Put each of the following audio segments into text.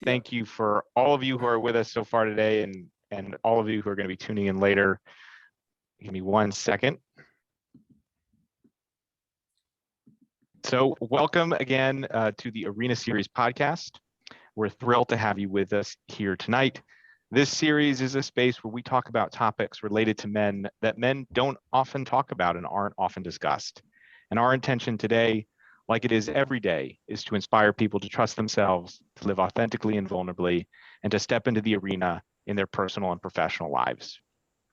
Thank you for all of you who are with us so far today and all of you who are going to be tuning in later. Give me 1 second. So welcome again to the Arena Series podcast. We're thrilled to have you with us here tonight. This series is a space where we talk about topics related to men that men don't often talk about and aren't often discussed. And our intention today, like it is every day, is to inspire people to trust themselves, to live authentically and vulnerably, and to step into the arena in their personal and professional lives.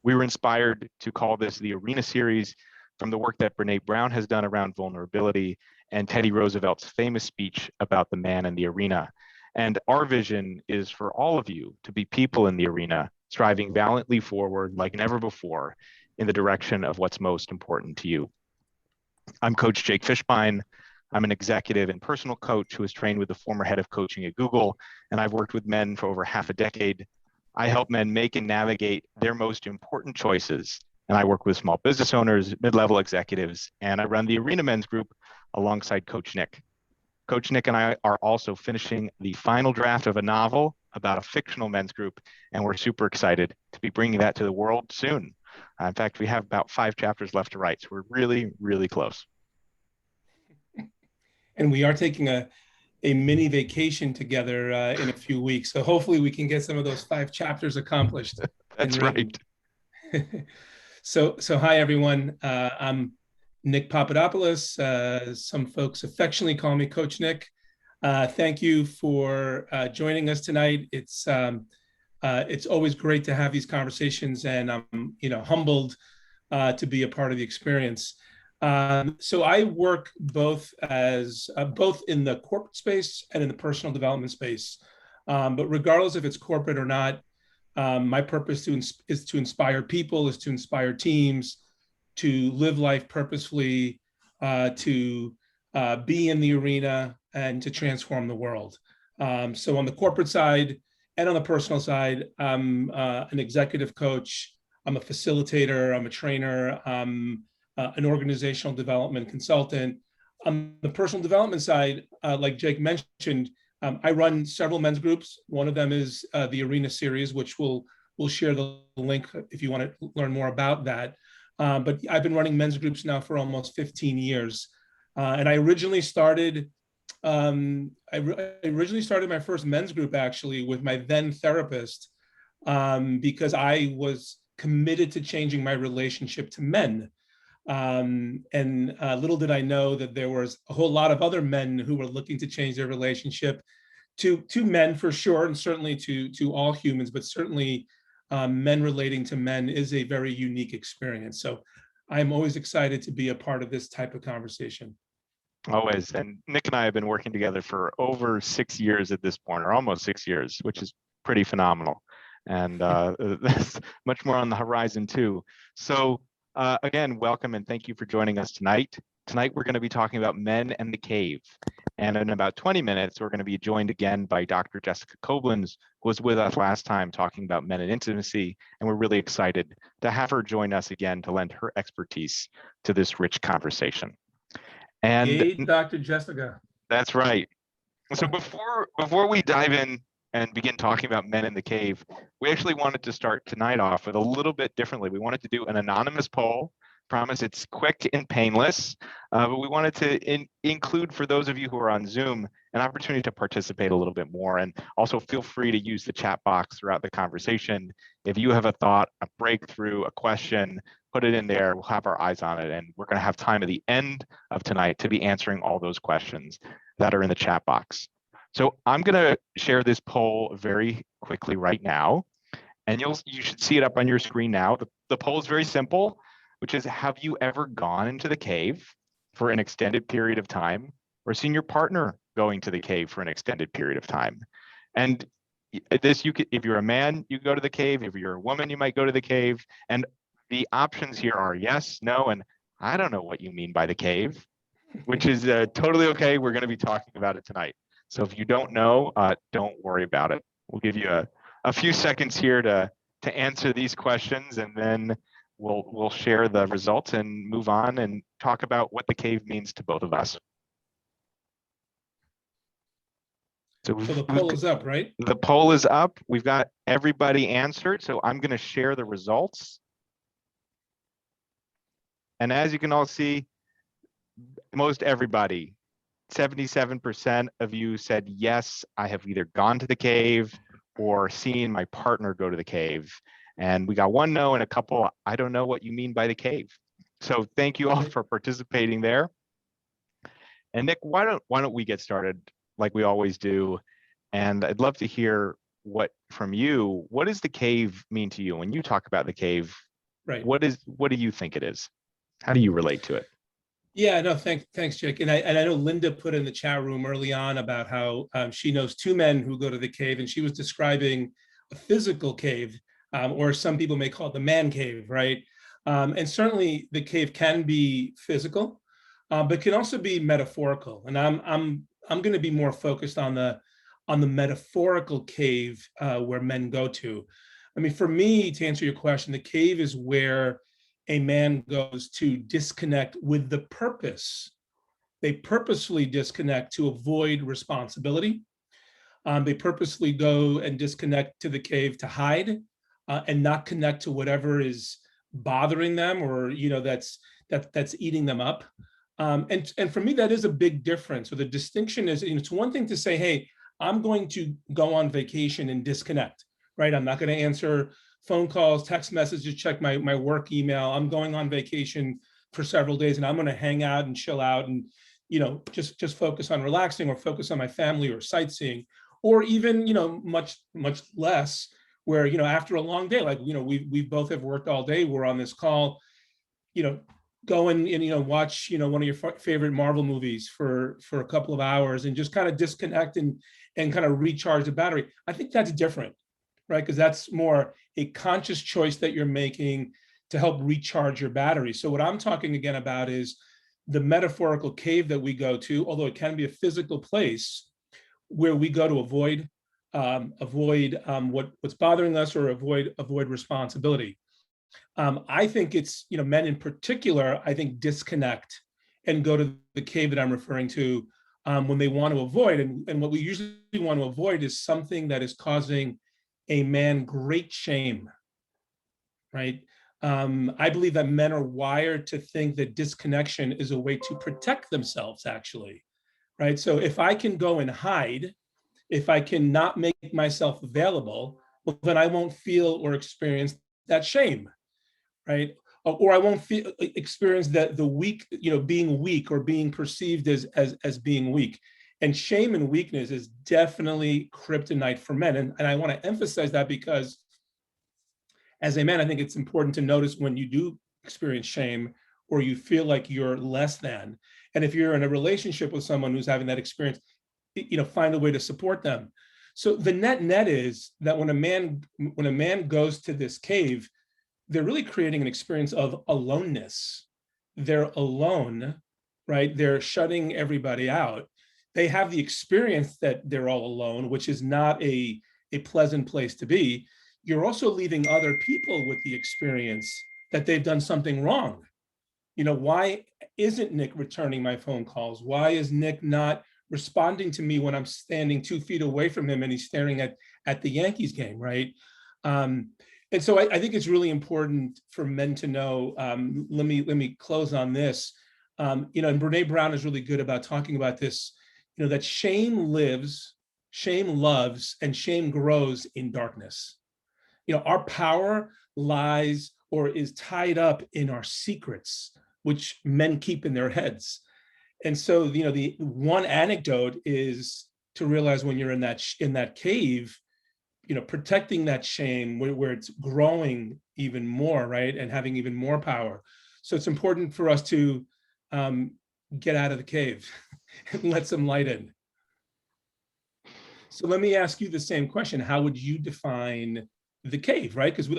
We were inspired to call this the Arena Series from the work that Brene Brown has done around vulnerability and Teddy Roosevelt's famous speech about the man in the arena. And our vision is for all of you to be people in the arena, striving valiantly forward like never before in the direction of what's most important to you. I'm Coach Jake Fishbein. I'm an executive and personal coach who was trained with the former head of coaching at Google, and I've worked with men for over half a decade. I help men make and navigate their most important choices, and I work with small business owners, mid-level executives, and I run the Arena Men's Group alongside Coach Nick. Coach Nick and I are also finishing the final draft of a novel about a fictional men's group, and we're super excited to be bringing that to the world soon. In fact, we have about 5 chapters left to write, so we're really, really close. And we are taking a mini vacation together in a few weeks. So hopefully we can get some of those 5 chapters accomplished. That's right. So hi, everyone. I'm Nick Papadopoulos. Some folks affectionately call me Coach Nick. Thank you for joining us tonight. It's always great to have these conversations, and I'm humbled to be a part of the experience. So I work both in the corporate space and in the personal development space. But regardless if it's corporate or not, my purpose is to inspire people, is to inspire teams, to live life purposefully, to be in the arena, and to transform the world. So on the corporate side and on the personal side, I'm an executive coach, I'm a facilitator, I'm a trainer, I'm an organizational development consultant. On the personal development side, like Jake mentioned, I run several men's groups. One of them is the Arena Series, which we'll share the link if you want to learn more about that. But I've been running men's groups now for almost 15 years. And I originally started my first men's group actually with my then therapist, because I was committed to changing my relationship to men. And little did I know that there was a whole lot of other men who were looking to change their relationship to men for sure, and certainly to all humans, but certainly men relating to men is a very unique experience. So I'm always excited to be a part of this type of conversation. Always. And Nick and I have been working together for over 6 years at this point, or almost 6 years, which is pretty phenomenal. And that's much more on the horizon too. So again, welcome and thank you for joining us tonight. Tonight, we're going to be talking about men and the cave. And in about 20 minutes, we're going to be joined again by Dr. Jessica Koblenz, who was with us last time talking about men and intimacy. And we're really excited to have her join us again to lend her expertise to this rich conversation. And yay, Dr. Jessica. That's right. So before we dive in and begin talking about men in the cave, we actually wanted to start tonight off with a little bit differently. We wanted to do an anonymous poll. Promise it's quick and painless, but we wanted to include, for those of you who are on Zoom, an opportunity to participate a little bit more. And also feel free to use the chat box throughout the conversation. If you have a thought, a breakthrough, a question, put it in there. We'll have our eyes on it. And we're going to have time at the end of tonight to be answering all those questions that are in the chat box. So I'm going to share this poll very quickly right now. And you should see it up on your screen now. The poll is very simple, which is, have you ever gone into the cave for an extended period of time, or seen your partner going to the cave for an extended period of time? And this, if you're a man, you go to the cave. If you're a woman, you might go to the cave. And the options here are yes, no, and I don't know what you mean by the cave, which is totally okay. We're going to be talking about it tonight. So if you don't know, don't worry about it. We'll give you a few seconds here to answer these questions, and then we'll share the results and move on and talk about what the cave means to both of us. So the poll is up, right? the poll is up. We've got everybody answered. So I'm going to share the results. And as you can all see, most everybody, 77% of you said, yes, I have either gone to the cave or seen my partner go to the cave. And we got one no and a couple, I don't know what you mean by the cave. So thank you all for participating there. And Nick, why don't we get started like we always do? And I'd love to hear from you. What does the cave mean to you? When you talk about the cave, Right. what do you think it is? How do you relate to it? Yeah, no, thanks, Jake. And I know Linda put in the chat room early on about how she knows two men who go to the cave, and she was describing a physical cave, or some people may call it the man cave, right? And certainly the cave can be physical, but can also be metaphorical. And I'm going to be more focused on the metaphorical cave where men go to. I mean, for me, to answer your question, the cave is where a man goes to disconnect with the purpose. They purposefully disconnect to avoid responsibility. They purposely go and disconnect to the cave to hide and not connect to whatever is bothering them, or that's eating them up. And for me, that is a big difference. So the distinction is, it's one thing to say, hey, I'm going to go on vacation and disconnect, right? I'm not going to answer phone calls, text messages, check my work email. I'm going on vacation for several days and I'm going to hang out and chill out and, just focus on relaxing or focus on my family or sightseeing, or even, much less where, after a long day, like, we both have worked all day. We're on this call, go and watch one of your favorite Marvel movies for a couple of hours and just kind of disconnect and kind of recharge the battery. I think that's different, right? Because that's more a conscious choice that you're making to help recharge your battery. So what I'm talking again about is the metaphorical cave that we go to, although it can be a physical place where we go to avoid what's bothering us or avoid responsibility. I think it's, men in particular, I think disconnect and go to the cave that I'm referring to when they want to avoid. And what we usually want to avoid is something that is causing a man great shame, right? I believe that men are wired to think that disconnection is a way to protect themselves, actually, right? So if I can go and hide, if I can not make myself available, well, then I won't feel or experience that shame, right? Or I won't experience that the weak, being weak or being perceived as being weak. And shame and weakness is definitely kryptonite for men. And I want to emphasize that because as a man, I think it's important to notice when you do experience shame or you feel like you're less than. And if you're in a relationship with someone who's having that experience, find a way to support them. So the net is that when a man goes to this cave, they're really creating an experience of aloneness. They're alone, right? They're shutting everybody out. They have the experience that they're all alone, which is not a pleasant place to be. You're also leaving other people with the experience that they've done something wrong. Why isn't Nick returning my phone calls? Why is Nick not responding to me when I'm standing 2 feet away from him and he's staring at the Yankees game, right? And so I think it's really important for men to know, let me close on this, and Brene Brown is really good about talking about this, that shame lives, shame loves, and shame grows in darkness. Our power lies or is tied up in our secrets, which men keep in their heads. And so, the one anecdote is to realize when you're in that cave, protecting that shame where it's growing even more, right? And having even more power. So it's important for us to get out of the cave and let some light in. So let me ask you the same question. How would you define the cave, right? Because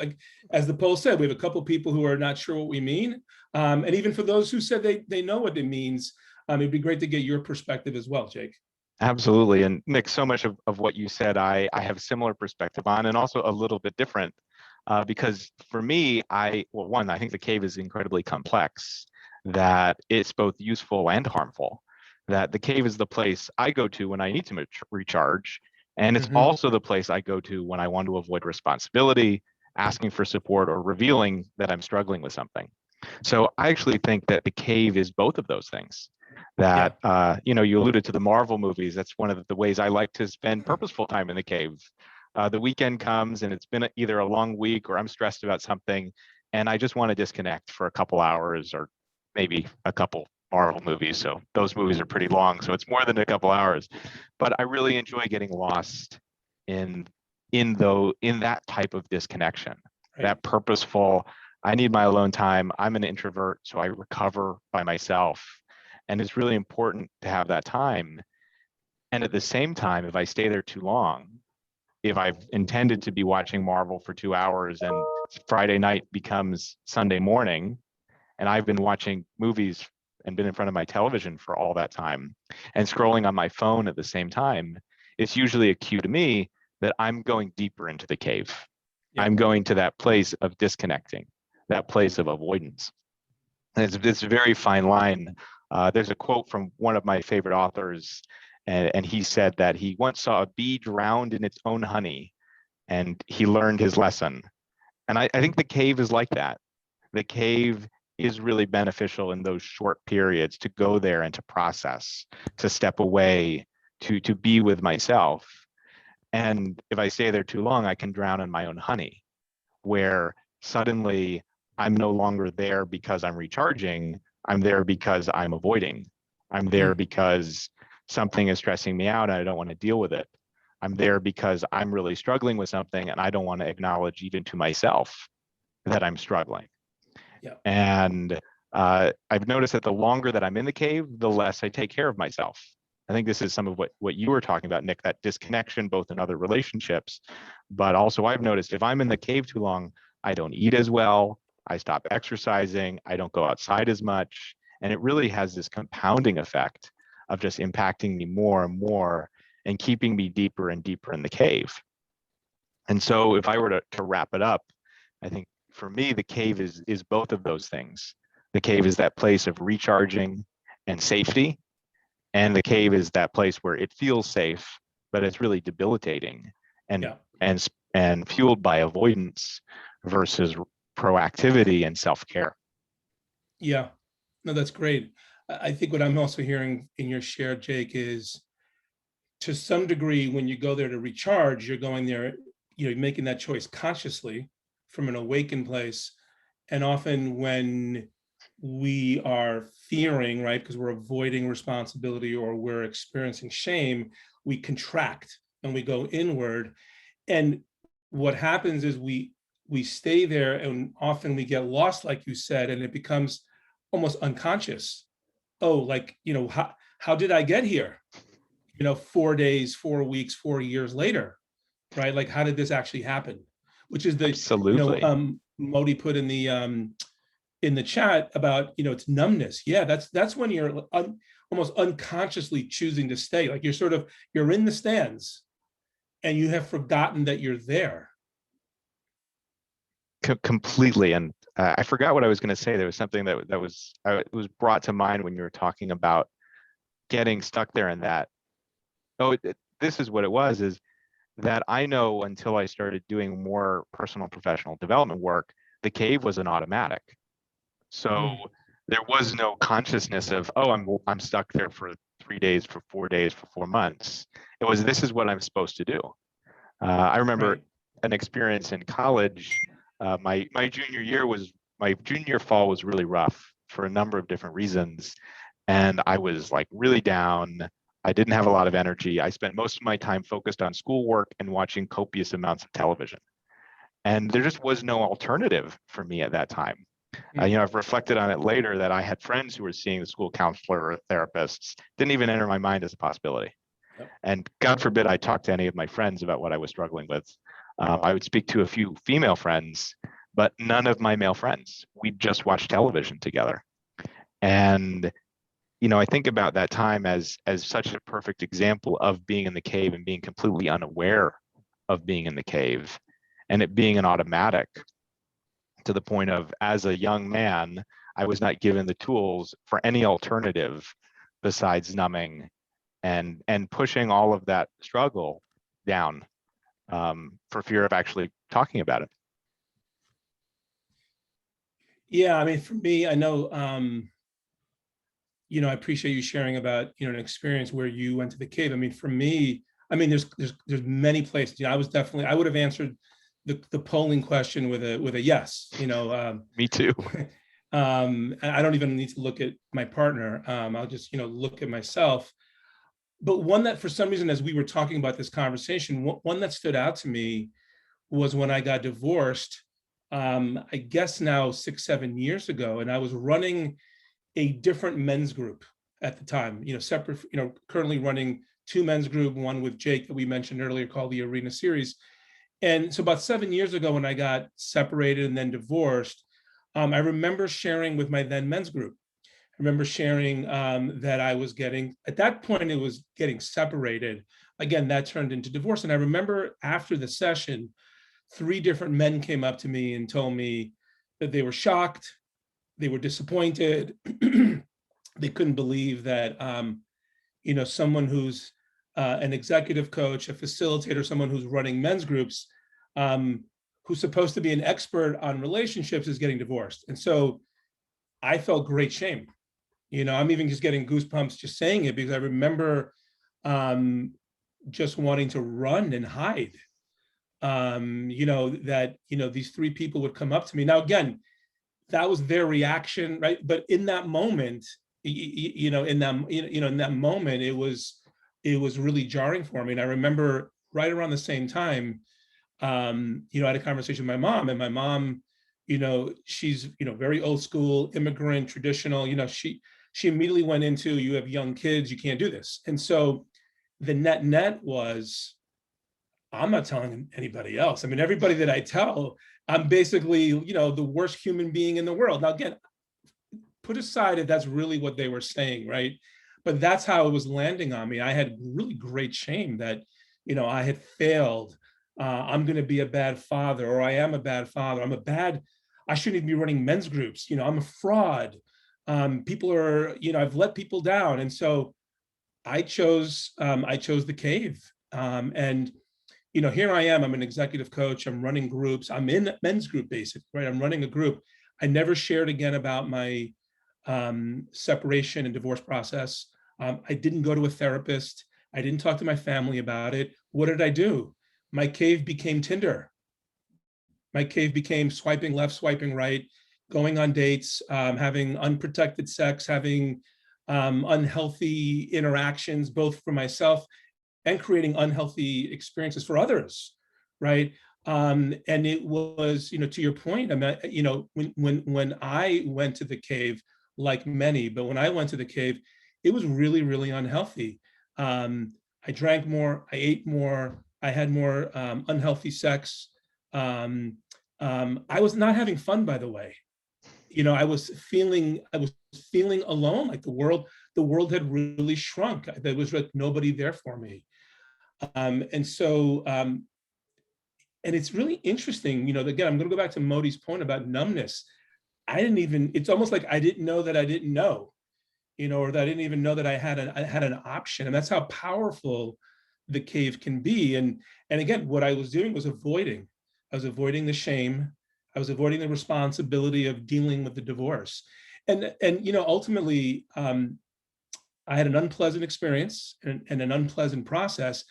as the poll said, we have a couple of people who are not sure what we mean. And even for those who said they know what it means, it'd be great to get your perspective as well, Jake. Absolutely. And Nick, so much of what you said, I have a similar perspective on, and also a little bit different, because for me, I think the cave is incredibly complex, that it's both useful and harmful. that the cave is the place I go to when I need to recharge. And it's Mm-hmm. also the place I go to when I want to avoid responsibility, asking for support, or revealing that I'm struggling with something. So I actually think that the cave is both of those things. Yeah. That you alluded to the Marvel movies. That's one of the ways I like to spend purposeful time in the cave. The weekend comes and it's been either a long week or I'm stressed about something, and I just want to disconnect for a couple hours or maybe a couple Marvel movies. So those movies are pretty long, so it's more than a couple hours. But I really enjoy getting lost in in that type of disconnection, Right. that purposeful. I need my alone time. I'm an introvert, so I recover by myself. And it's really important to have that time. And at the same time, if I stay there too long, if I've intended to be watching Marvel for 2 hours and Friday night becomes Sunday morning, and I've been watching movies and been in front of my television for all that time and scrolling on my phone at the same time, it's usually a cue to me that I'm going deeper into the cave. Yep. I'm going to that place of disconnecting, that place of avoidance. And it's a very fine line. There's a quote from one of my favorite authors, and he said that he once saw a bee drowned in its own honey, and he learned his lesson. And I think the cave is like that. The cave is really beneficial in those short periods to go there and to process, to step away, to be with myself. And if I stay there too long, I can drown in my own honey, where suddenly I'm no longer there because I'm recharging. I'm there because I'm avoiding. I'm there because something is stressing me out and I don't want to deal with it. I'm there because I'm really struggling with something and I don't want to acknowledge even to myself that I'm struggling. Yeah. And I've noticed that the longer that I'm in the cave, the less I take care of myself. I think this is some of what you were talking about, Nick, that disconnection, both in other relationships. But also, I've noticed if I'm in the cave too long, I don't eat as well. I stop exercising. I don't go outside as much. And it really has this compounding effect of just impacting me more and more and keeping me deeper and deeper in the cave. And so if I were to wrap it up, I think for me, the cave is both of those things. The cave is that place of recharging and safety, and the cave is that place where it feels safe, but it's really debilitating and Yeah. and fueled by avoidance versus proactivity and self-care. Yeah. No, that's great. I think what I'm also hearing in your share, Jake, is to some degree, when you go there to recharge, you're going there, making that choice consciously from an awakened place. And often when we are fearing, right, because we're avoiding responsibility or we're experiencing shame, we contract and we go inward. And what happens is we stay there and often we get lost, like you said, and it becomes almost unconscious. Oh, like, how did I get here? 4 days, 4 weeks, 4 years later, right? Like, how did this actually happen? Which is Absolutely. Modi put in the chat about, it's numbness. Yeah, that's when you're almost unconsciously choosing to stay. Like you're in the stands and you have forgotten that you're there. Completely. And I forgot what I was going to say. There was something that was brought to mind when you were talking about getting stuck there in that. This is what it was, is that I know until I started doing more personal professional development work, the cave was an automatic. So there was no consciousness of, oh, I'm stuck there for 3 days, for 4 days, for 4 months. It was, this is what I'm supposed to do. I remember Right. an experience in college. My junior fall was really rough for a number of different reasons, and I was like really down. I didn't have a lot of energy. I spent most of my time focused on schoolwork and watching copious amounts of television. And there just was no alternative for me at that time. I've reflected on it later that I had friends who were seeing the school counselor or therapists. Didn't even enter my mind as a possibility. Yep. And God forbid I talk to any of my friends about what I was struggling with. I would speak to a few female friends, but none of my male friends. We'd just watch television together. And I think about that time as such a perfect example of being in the cave and being completely unaware of being in the cave, and it being an automatic, to the point of, as a young man, I was not given the tools for any alternative besides numbing and pushing all of that struggle down for fear of actually talking about it? Yeah, I mean, for me, I know, I appreciate you sharing about, an experience where you went to the cave. I mean, for me, I mean, there's many places. I would have answered the polling question with a yes. Me too. I don't even need to look at my partner. I'll just, look at myself. But one that, for some reason, as we were talking about this conversation, one that stood out to me was when I got divorced. I guess now 6-7 years ago, and I was running a different men's group at the time, separate, currently running two men's group, one with Jake that we mentioned earlier called the Arena Series. And so about 7 years ago, when I got separated and then divorced, I remember sharing with my then men's group. I remember sharing that I was getting, at that point, it was getting separated. Again, that turned into divorce. And I remember after the session, 3 different men came up to me and told me that they were shocked, they were disappointed. They couldn't believe that, someone who's an executive coach, a facilitator, someone who's running men's groups, who's supposed to be an expert on relationships, is getting divorced. And so I felt great shame. I'm even just getting goosebumps just saying it, because I remember just wanting to run and hide. These 3 people would come up to me. Now, again, that was their reaction, right? But in that moment, in that moment, it was really jarring for me. And I remember right around the same time, I had a conversation with my mom, and my mom, she's, very old school, immigrant, traditional. She immediately went into, you have young kids, you can't do this. And so the net was, I'm not telling anybody else. I mean, everybody that I tell, I'm basically, the worst human being in the world. Now, again, put aside if that's really what they were saying, right? But that's how it was landing on me. I had really great shame that, I had failed. I'm going to be a bad father, or I am a bad father. I shouldn't even be running men's groups. I'm a fraud. People are, I've let people down. And so I chose the cave. And here I am, I'm an executive coach, I'm running groups, I'm in men's group basically, right? I'm running a group. I never shared again about my separation and divorce process. I didn't go to a therapist. I didn't talk to my family about it. What did I do? My cave became Tinder. My cave became swiping left, swiping right, going on dates, having unprotected sex, having unhealthy interactions, both for myself and creating unhealthy experiences for others, right? And it was, to your point, I mean, when I went to the cave, like many, but when I went to the cave, it was really, really unhealthy. I drank more, I ate more, I had more unhealthy sex. I was not having fun, by the way. I was feeling alone, like the world had really shrunk. There was like nobody there for me. And so, and it's really interesting, again, I'm going to go back to Modi's point about numbness. It's almost like I didn't know that I didn't know, or that I didn't even know that I had an option. And that's how powerful the cave can be. And again, what I was doing was avoiding. I was avoiding the shame. I was avoiding the responsibility of dealing with the divorce. And ultimately, I had an unpleasant experience and an unpleasant process.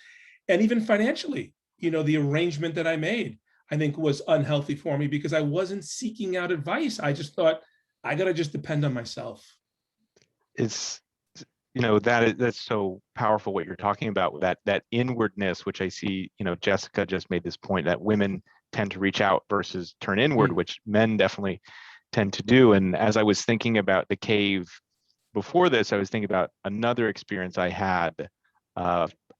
And even financially, the arrangement that I made, I think, was unhealthy for me, because I wasn't seeking out advice. I just thought, I got to just depend on myself. It's, that's so powerful what you're talking about, that inwardness, which I see, Jessica just made this point that women tend to reach out versus turn inward, which men definitely tend to do. And as I was thinking about the cave before this, I was thinking about another experience I had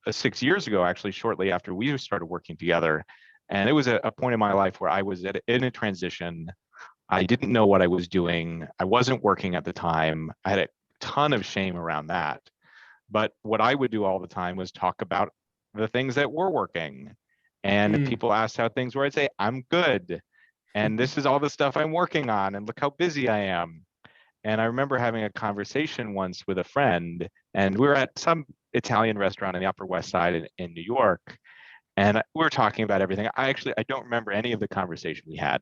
6 years ago, actually, shortly after we started working together. And it was a point in my life where I was in a transition. I didn't know what I was doing. I wasn't working at the time. I had a ton of shame around that. But what I would do all the time was talk about the things that were working. And if people asked how things were, I'd say, I'm good. And this is all the stuff I'm working on. And look how busy I am. And I remember having a conversation once with a friend, and we were at some Italian restaurant in the Upper West Side in New York, and we were talking about everything. I don't remember any of the conversation we had,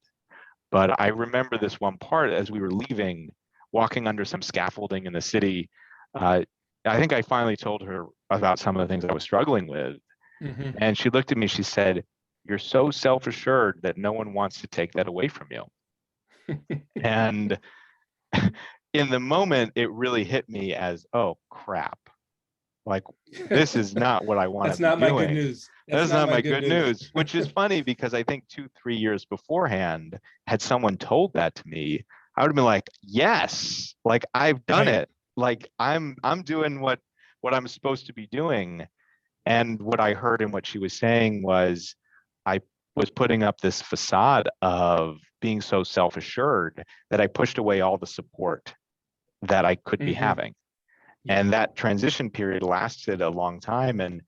but I remember this one part as we were leaving, walking under some scaffolding in the city. I think I finally told her about some of the things I was struggling with. Mm-hmm. And she looked at me, she said, "You're so self-assured that no one wants to take that away from you." And in the moment, it really hit me as, oh crap, like this is not what I want to That's be not my good doing. news. That's That's not not my my good good news. news, which is funny because I think 2-3 years beforehand, had someone told that to me, I would have been like, yes, like I've done Right. it. Like I'm doing what I'm supposed to be doing. And what I heard and what she was saying was, I was putting up this facade of being so self-assured that I pushed away all the support that I could be Mm-hmm. having. Yeah. And that transition period lasted a long time. And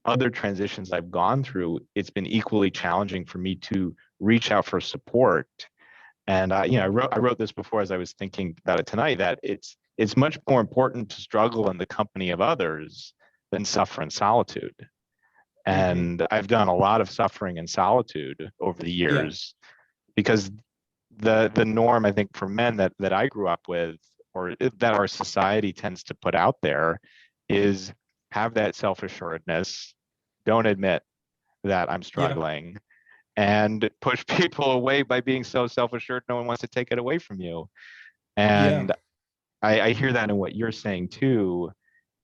other transitions I've gone through, it's been equally challenging for me to reach out for support. And I wrote this before as I was thinking about it tonight, that it's much more important to struggle in the company of others than suffer in solitude. Mm-hmm. And I've done a lot of suffering in solitude over the Yeah. years, because the norm, I think, for men that I grew up with, or that our society tends to put out there, is have that self-assuredness, don't admit that I'm Yeah. struggling, and push people away by being so self-assured no one wants to take it away from you. Yeah. And I hear that in what you're saying too,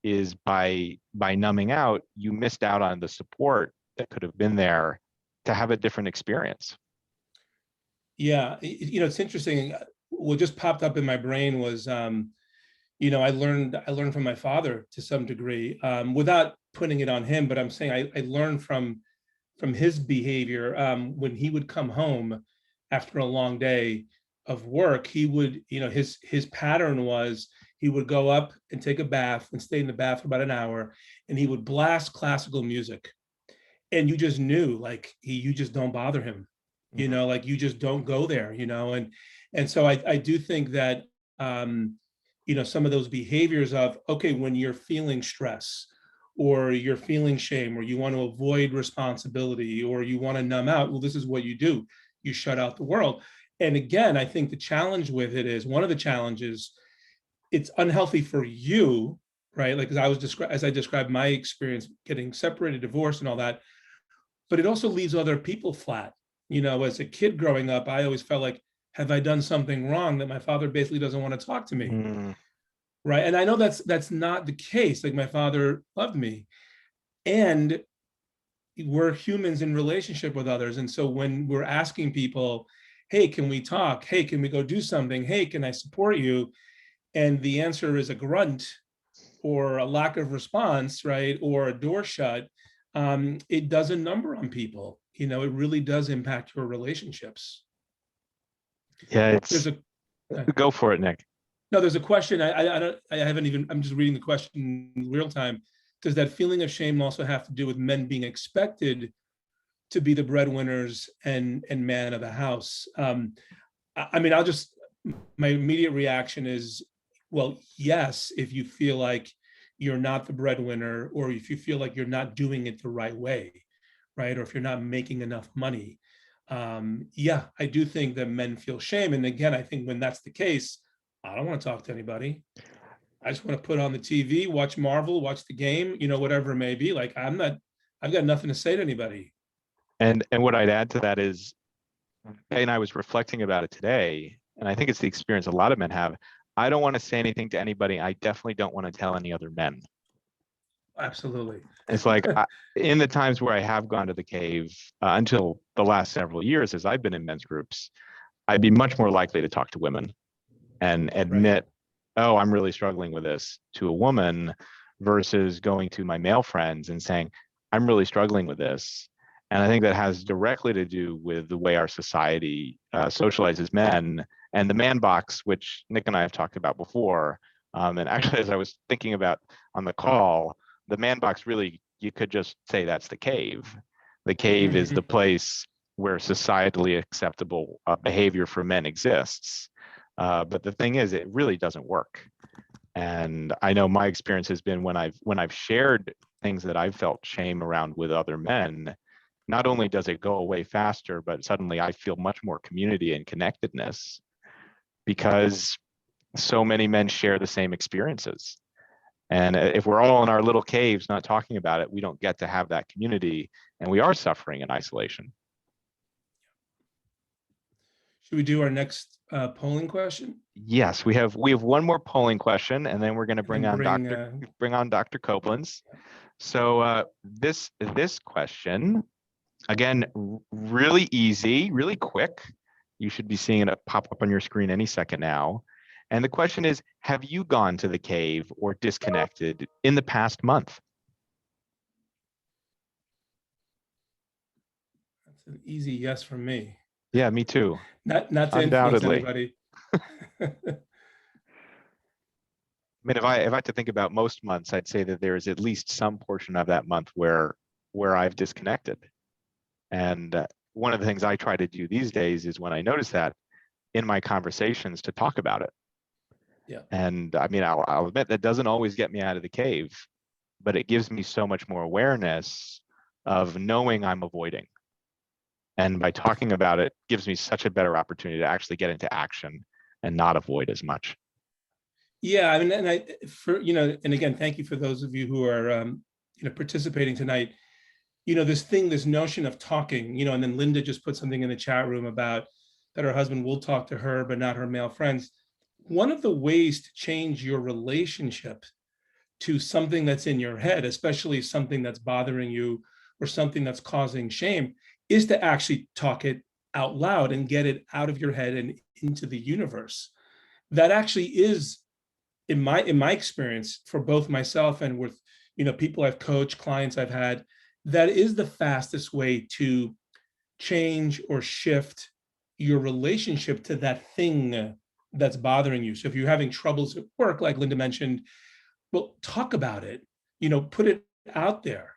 is by numbing out, you missed out on the support that could have been there to have a different experience. Yeah. It's interesting. What just popped up in my brain was, I learned from my father to some degree, without putting it on him, but I'm saying I learned from his behavior, when he would come home after a long day of work. He would, his pattern was, he would go up and take a bath and stay in the bath for about an hour, and he would blast classical music, and you just knew, like, you just don't bother him, Mm-hmm. like you just don't go there, and so I do think that, some of those behaviors of, okay, when you're feeling stress, or you're feeling shame, or you want to avoid responsibility, or you want to numb out, well, this is what you do. You shut out the world. And again, I think the challenge with it is, one of the challenges, it's unhealthy for you, right? Like, as I described my experience getting separated, divorced, and all that, but it also leaves other people flat. As a kid growing up, I always felt like, have I done something wrong that my father basically doesn't want to talk to me? Mm. Right. And I know that's not the case. Like, my father loved me, and we're humans in relationship with others. And so when we're asking people, hey, can we talk? Hey, can we go do something? Hey, can I support you? And the answer is a grunt, or a lack of response, right? Or a door shut. It does a number on people. It really does impact your relationships. Yeah, There's it's a go for it, Nick. No, there's a question. I haven't even. I'm just reading the question in real time. Does that feeling of shame also have to do with men being expected to be the breadwinners and man of the house? I mean, my immediate reaction is, well, yes, if you feel like you're not the breadwinner, or if you feel like you're not doing it the right way, right, or if you're not making enough money. Yeah, I do think that men feel shame. And again, I think when that's the case, I don't want to talk to anybody. I just want to put on the TV, watch Marvel, watch the game, whatever it may be. Like, I've got nothing to say to anybody. And what I'd add to that is, and I was reflecting about it today, and I think it's the experience a lot of men have. I don't want to say anything to anybody. I definitely don't want to tell any other men. Absolutely. It's like, in the times where I have gone to the cave, until the last several years, as I've been in men's groups, I'd be much more likely to talk to women and Right. admit, oh, I'm really struggling with this, to a woman, versus going to my male friends and saying, I'm really struggling with this. And I think that has directly to do with the way our society socializes men, and the man box, which Nick and I have talked about before. And actually, as I was thinking about on the call, the man box, really, you could just say that's the cave. The cave is the Mm-hmm. place where societally acceptable behavior for men exists. But the thing is, it really doesn't work. And I know my experience has been when I've shared things that I've felt shame around with other men, not only does it go away faster, but suddenly I feel much more community and connectedness because so many men share the same experiences. And if we're all in our little caves not talking about it, we don't get to have that community, and we are suffering in isolation. Should we do our next polling question? Yes, we have one more polling question, and then we're going to bring on Dr. Koblenz. So this question, again, really easy, really quick. You should be seeing it pop up on your screen any second now. And the question is, have you gone to the cave or disconnected in the past month? That's an easy yes from me. Yeah, me too. Not to influence anybody. I mean, if I had to think about most months, I'd say that there is at least some portion of that month where I've disconnected. And one of the things I try to do these days is when I notice that in my conversations to talk about it. Yeah. And I mean, I'll admit that doesn't always get me out of the cave, but it gives me so much more awareness of knowing I'm avoiding. And by talking about it, gives me such a better opportunity to actually get into action and not avoid as much. Yeah, I mean, and again, thank you for those of you who are, participating tonight. This notion of talking, and then Linda just put something in the chat room about that her husband will talk to her, but not her male friends. One of the ways to change your relationship to something that's in your head, especially something that's bothering you or something that's causing shame, is to actually talk it out loud and get it out of your head and into the universe. That actually is, in my experience, for both myself and with people I've coached, clients I've had, that is the fastest way to change or shift your relationship to that thing that's bothering you. So if you're having troubles at work, like Linda mentioned, well, talk about it, put it out there,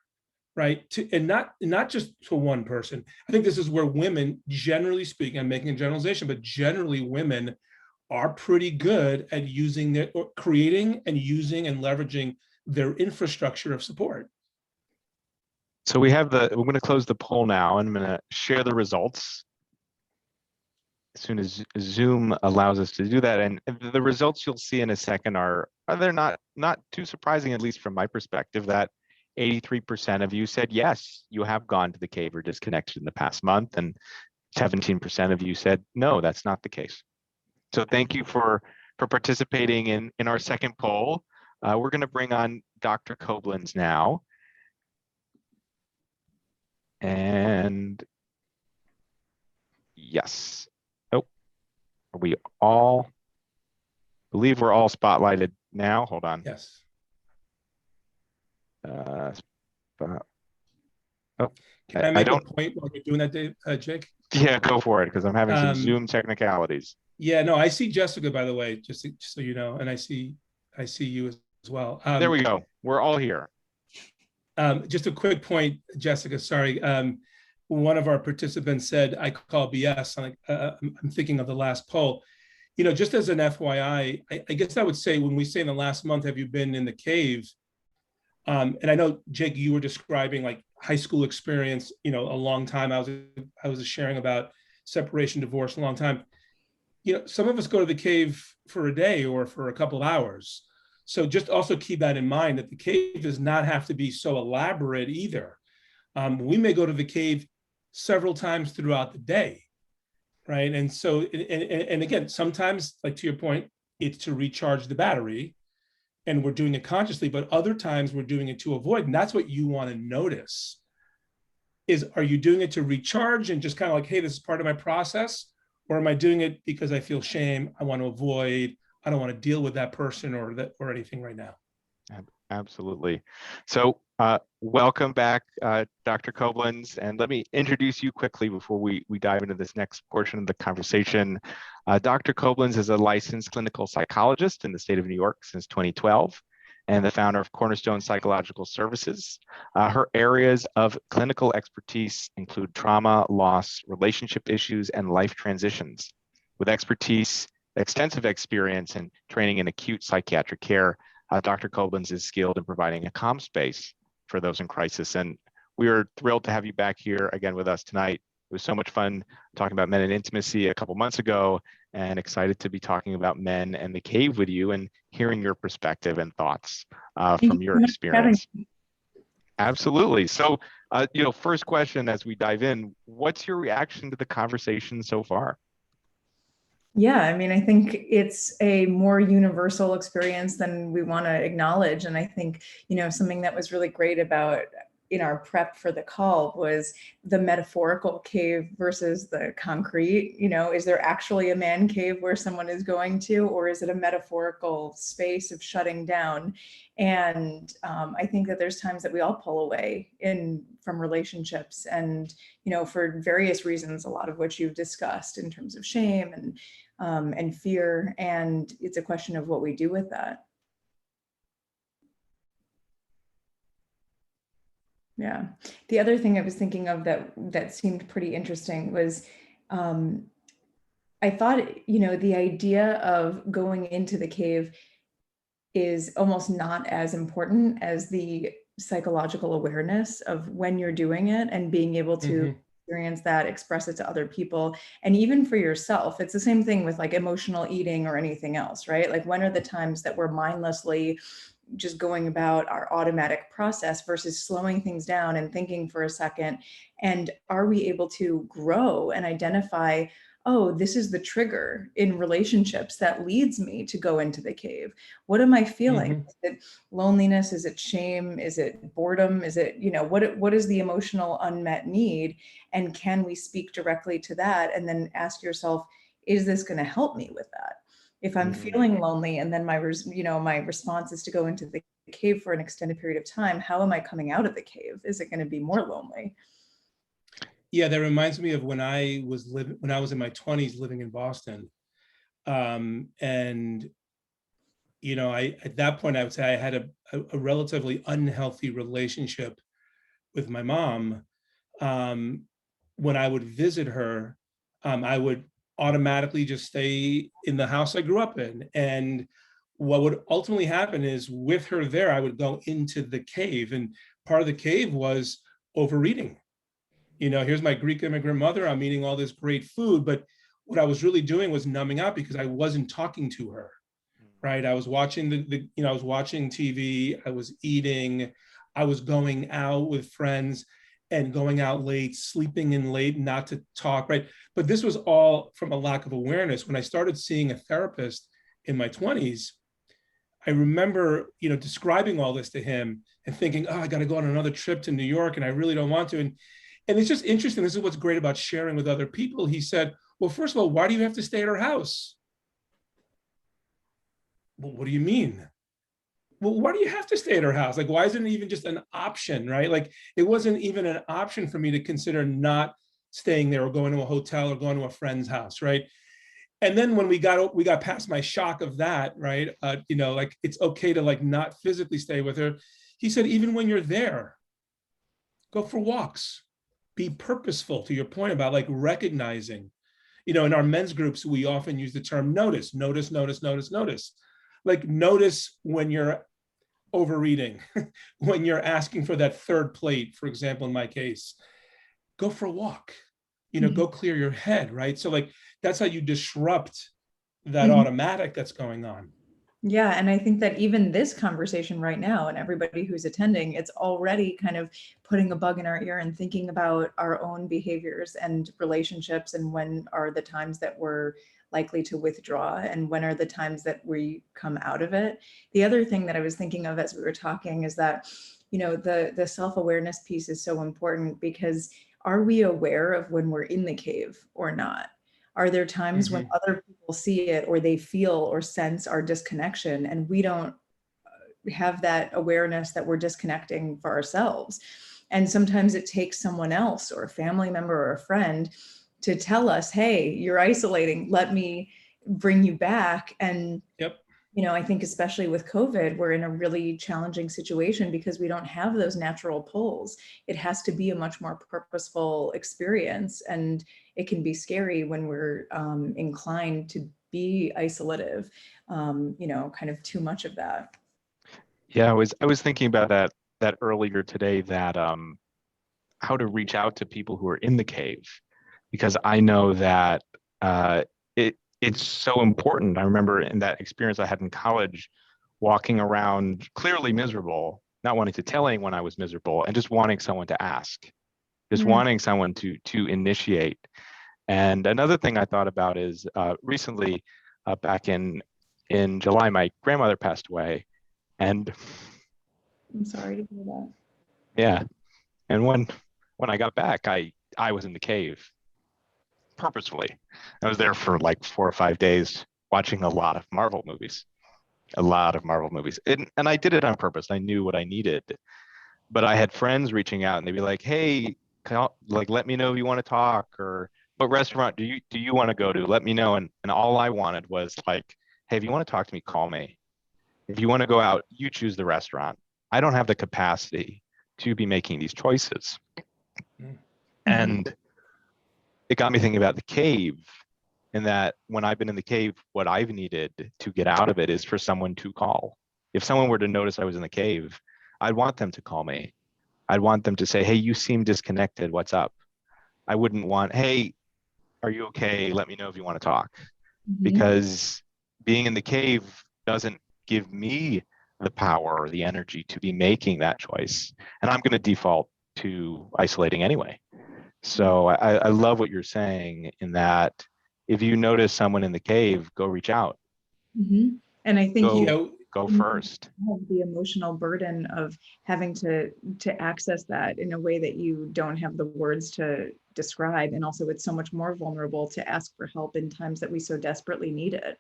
right? And not just to one person. I think this is where women, generally speaking, I'm making a generalization, but generally women are pretty good at creating and using and leveraging their infrastructure of support. So we're going to close the poll now, and I'm going to share the results as soon as Zoom allows us to do that. And the results you'll see in a second are they're not too surprising, at least from my perspective, that 83% of you said yes, you have gone to the cave or disconnected in the past month, and 17% of you said no, that's not the case. So thank you for participating in our second poll. We're going to bring on Dr. Koblenz now. And yes. Oh, are we all? Believe we're all spotlighted now. Hold on. Yes. Oh, can I make a point while you're doing that, Dave, Jake? Yeah, go for it, because I'm having some Zoom technicalities. Yeah, no, I see Jessica, by the way, just so you know, and I see you as well. There we go. We're all here. Just a quick point, Jessica, sorry. One of our participants said, I call BS. I'm thinking of the last poll. Just as an FYI, I guess I would say when we say in the last month, have you been in the cave? And I know, Jake, you were describing like high school experience, a long time. I was sharing about separation, divorce, a long time. Some of us go to the cave for a day or for a couple of hours. So just also keep that in mind, that the cave does not have to be so elaborate either. We may go to the cave several times throughout the day, right? And so, and again, sometimes, like to your point, it's to recharge the battery, and we're doing it consciously, but other times we're doing it to avoid. And that's what you want to notice is, are you doing it to recharge and just kind of like, hey, this is part of my process? Or am I doing it because I feel shame, I want to avoid, I don't want to deal with that person or anything right now? Absolutely. So welcome back, Dr. Koblenz, and let me introduce you quickly before we dive into this next portion of the conversation. Dr. Koblenz is a licensed clinical psychologist in the state of New York since 2012 and the founder of Cornerstone Psychological Services. Her areas of clinical expertise include trauma, loss, relationship issues, and life transitions, with expertise extensive experience in training in acute psychiatric care. Dr. Koblenz is skilled in providing a calm space for those in crisis. And we are thrilled to have you back here again with us tonight. It was so much fun talking about men and intimacy a couple months ago, and excited to be talking about men and the cave with you and hearing your perspective and thoughts from your experience. Absolutely. So, first question as we dive in, what's your reaction to the conversation so far? Yeah, I mean, I think it's a more universal experience than we want to acknowledge. And I think, something that was really great about in our prep for the call was the metaphorical cave versus the concrete. Is there actually a man cave where someone is going to, or is it a metaphorical space of shutting down? And I think that there's times that we all pull away from relationships, and for various reasons, a lot of which you've discussed in terms of shame and fear. And it's a question of what we do with that. Yeah. The other thing I was thinking of that seemed pretty interesting was, I thought, the idea of going into the cave is almost not as important as the psychological awareness of when you're doing it and being able to experience that, express it to other people, and even for yourself. It's the same thing with like emotional eating or anything else, right? Like, when are the times that we're mindlessly just going about our automatic process versus slowing things down and thinking for a second? And are we able to grow and identify, oh, this is the trigger in relationships that leads me to go into the cave? What am I feeling? Is it loneliness? Is it shame? Is it boredom? Is it, what is the emotional unmet need? And can we speak directly to that? And then ask yourself, is this going to help me with that? If I'm feeling lonely and then my response is to go into the cave for an extended period of time, how am I coming out of the cave? Is it going to be more lonely? Yeah, that reminds me of when I was in my 20s living in Boston. And at that point, I would say I had a relatively unhealthy relationship with my mom. When I would visit her, I would automatically just stay in the house I grew up in. And what would ultimately happen is, with her there, I would go into the cave. And part of the cave was overeating. Here's my Greek immigrant mother, I'm eating all this great food, but what I was really doing was numbing out because I wasn't talking to her, right? I was watching I was watching TV, I was eating, I was going out with friends and going out late, sleeping in late, not to talk, right? But this was all from a lack of awareness. When I started seeing a therapist in my 20s, I remember, describing all this to him and thinking, oh, I got to go on another trip to New York and I really don't want to. And it's just interesting. This is what's great about sharing with other people. He said, well, first of all, why do you have to stay at her house? Well, what do you mean? Well, why do you have to stay at her house? Like, why isn't it even just an option, right? Like, it wasn't even an option for me to consider not staying there or going to a hotel or going to a friend's house, right? And then when we got past my shock of that, right? Like, it's okay to like not physically stay with her. He said, even when you're there, go for walks. Be purposeful, to your point about like recognizing, in our men's groups, we often use the term notice. Like, notice when you're overeating, when you're asking for that third plate, for example, in my case, go for a walk, go clear your head, right? So like, that's how you disrupt that automatic that's going on. Yeah. And I think that even this conversation right now, and everybody who's attending, it's already kind of putting a bug in our ear and thinking about our own behaviors and relationships, and when are the times that we're likely to withdraw and when are the times that we come out of it. The other thing that I was thinking of as we were talking is that, the self-awareness piece is so important, because are we aware of when we're in the cave or not? Are there times when other people see it, or they feel or sense our disconnection, and we don't have that awareness that we're disconnecting for ourselves? And sometimes it takes someone else, or a family member or a friend, to tell us, hey, you're isolating, let me bring you back. And I think especially with COVID, we're in a really challenging situation because we don't have those natural pulls. It has to be a much more purposeful experience. And it can be scary when we're inclined to be isolative, kind of too much of that. Yeah, I was thinking about that earlier today, that how to reach out to people who are in the cave, because I know that it's so important. I remember in that experience I had in college, walking around clearly miserable, not wanting to tell anyone I was miserable, and just wanting someone to ask, just wanting someone to initiate. And another thing I thought about is recently, back in July, my grandmother passed away, and I'm sorry to hear that. yeah, and when I got back, I was in the cave purposefully. I was there for like 4 or 5 days watching a lot of Marvel movies, and I did it on purpose. I knew what I needed, but I had friends reaching out, and they'd be like, "Hey, like, let me know if you want to talk, or what restaurant do you want to go to? Let me know." And all I wanted was like, "Hey, if you want to talk to me, call me. If you want to go out, you choose the restaurant. I don't have the capacity to be making these choices." And it got me thinking about the cave, and that when I've been in the cave, what I've needed to get out of it is for someone to call. If someone were to notice I was in the cave, I'd want them to call me. I'd want them to say, "Hey, you seem disconnected. What's up?" I wouldn't want, "Hey, are you okay? Let me know if you want to talk." Because being in the cave doesn't give me the power or the energy to be making that choice. And I'm going to default to isolating anyway. So I love what you're saying, in that if you notice someone in the cave, go reach out. And I think go first. Have the emotional burden of having to access that in a way that you don't have the words to describe, and also it's so much more vulnerable to ask for help in times that we so desperately need it.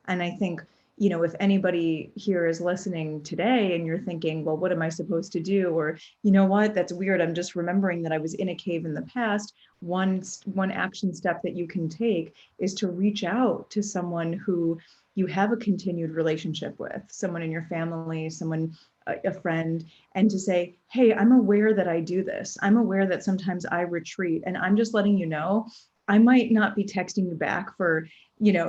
And I think, if anybody here is listening today and you're thinking, well, what am I supposed to do? Or, you know what, that's weird, I'm just remembering that I was in a cave in the past. One action step that you can take is to reach out to someone who you have a continued relationship with, someone in your family, someone, a friend, and to say, hey, I'm aware that I do this. I'm aware that sometimes I retreat, and I'm just letting you know, I might not be texting you back for,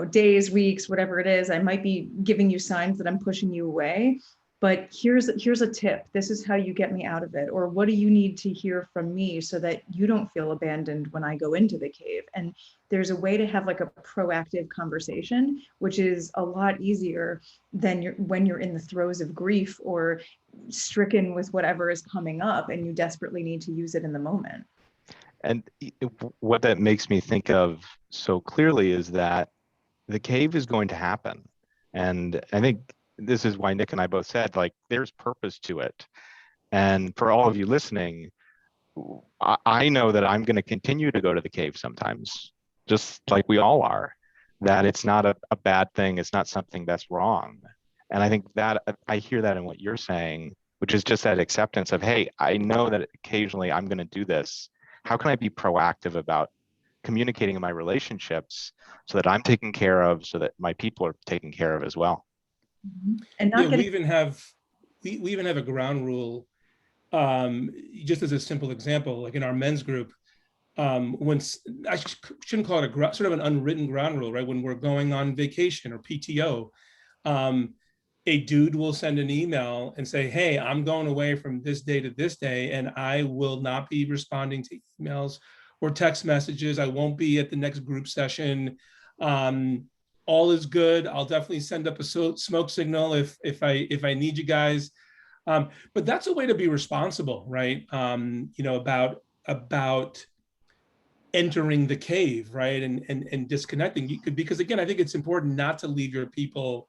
days, weeks, whatever it is. I might be giving you signs that I'm pushing you away, but here's a tip. This is how you get me out of it. Or what do you need to hear from me so that you don't feel abandoned when I go into the cave? And there's a way to have like a proactive conversation, which is a lot easier than when you're in the throes of grief or stricken with whatever is coming up and you desperately need to use it in the moment. And what that makes me think of so clearly is that the cave is going to happen. And I think this is why Nick and I both said, like, there's purpose to it. And for all of you listening, I know that I'm going to continue to go to the cave sometimes, just like we all are, that it's not a bad thing. It's not something that's wrong. And I think that I hear that in what you're saying, which is just that acceptance of, hey, I know that occasionally I'm going to do this. How can I be proactive about communicating in my relationships so that I'm taken care of, so that my people are taken care of as well? And not we even have a ground rule. Just as a simple example, like in our men's group, when I shouldn't call it sort of an unwritten ground rule, right? When we're going on vacation or PTO, a dude will send an email and say, hey, I'm going away from this day to this day, and I will not be responding to emails or text messages. I won't be at the next group session. All is good. I'll definitely send up a smoke signal if I need you guys. But that's a way to be responsible, right? About entering the cave, right? And disconnecting. Because again, I think it's important not to leave your people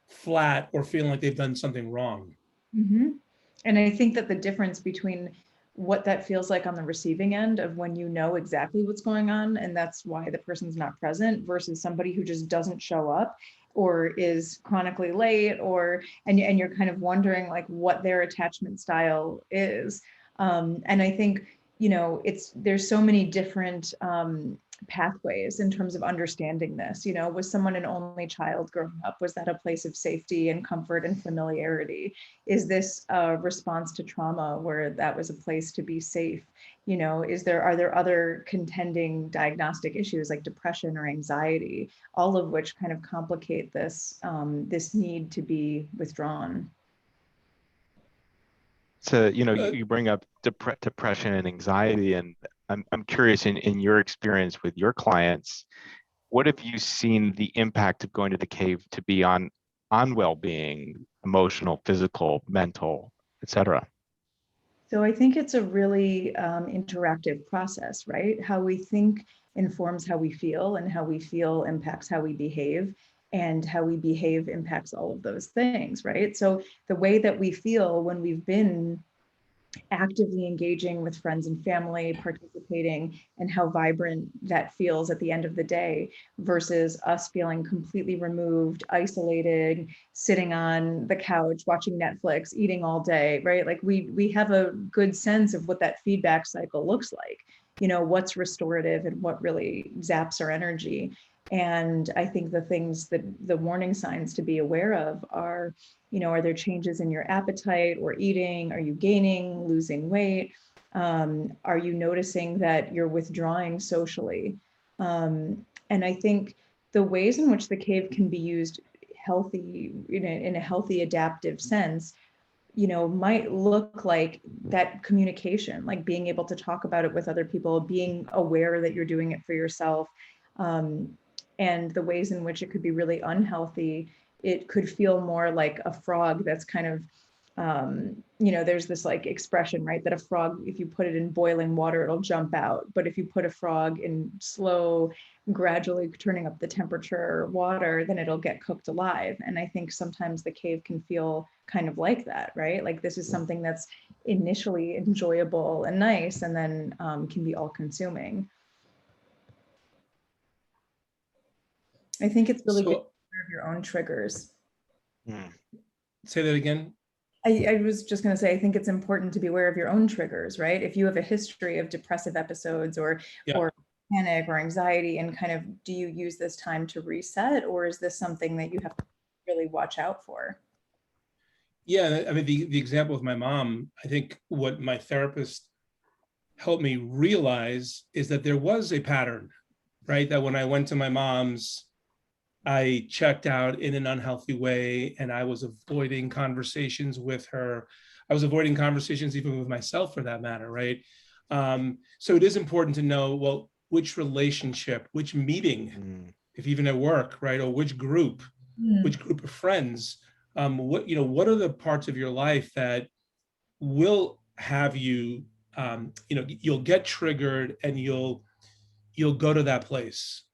flat or feeling like they've done something wrong. And I think that the difference between what that feels like on the receiving end of when you know exactly what's going on, and that's why the person's not present, versus somebody who just doesn't show up or is chronically late, and you're kind of wondering like what their attachment style is. And I think, there's so many different pathways in terms of understanding this. Was someone an only child growing up? Was that a place of safety and comfort and familiarity? Is this a response to trauma where that was a place to be safe? Are there other contending diagnostic issues like depression or anxiety, all of which kind of complicate this need to be withdrawn? So, you bring up depression and anxiety, and I'm curious in your experience with your clients, what have you seen the impact of going to the cave to be on well-being, emotional, physical, mental, etc.? So I think it's a really interactive process, right? How we think informs how we feel, and how we feel impacts how we behave, and how we behave impacts all of those things, right? So the way that we feel when we've been actively engaging with friends and family, participating, and how vibrant that feels at the end of the day versus us feeling completely removed, isolated, sitting on the couch, watching Netflix, eating all day, right? Like we have a good sense of what that feedback cycle looks like, what's restorative and what really zaps our energy. And I think the things that the warning signs to be aware of are, are there changes in your appetite or eating? Are you gaining, losing weight? Are you noticing that you're withdrawing socially? And I think the ways in which the cave can be used healthy, in a healthy adaptive sense, might look like that communication, like being able to talk about it with other people, being aware that you're doing it for yourself. And the ways in which it could be really unhealthy, it could feel more like a frog that's kind of, there's this like expression, right? That a frog, if you put it in boiling water, it'll jump out. But if you put a frog in slow, gradually turning up the temperature water, then it'll get cooked alive. And I think sometimes the cave can feel kind of like that, right? Like this is something that's initially enjoyable and nice, and then can be all consuming. I think it's really good to be aware of your own triggers. Say that again. I was just going to say, I think it's important to be aware of your own triggers, right? If you have a history of depressive episodes or panic or anxiety, and kind of, do you use this time to reset, or is this something that you have to really watch out for? Yeah, I mean, the example with my mom, I think what my therapist helped me realize is that there was a pattern, right? That when I went to my mom's, I checked out in an unhealthy way, and I was avoiding conversations with her. I was avoiding conversations even with myself, for that matter, right? So it is important to know, well, which relationship, which meeting, if even at work, right? Or which group of friends, what are the parts of your life that will have you, you'll get triggered and you'll go to that place.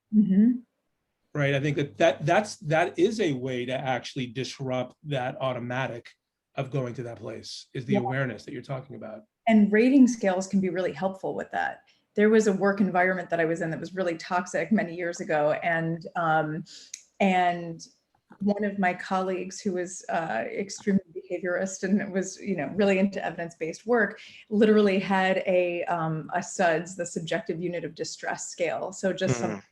Right. I think that is a way to actually disrupt that automatic of going to that place, is the awareness that you're talking about. And rating scales can be really helpful with that. There was a work environment that I was in that was really toxic many years ago. And one of my colleagues, who was extremely behaviorist and was, really into evidence-based work, literally had a SUDS, the subjective unit of distress scale. So just some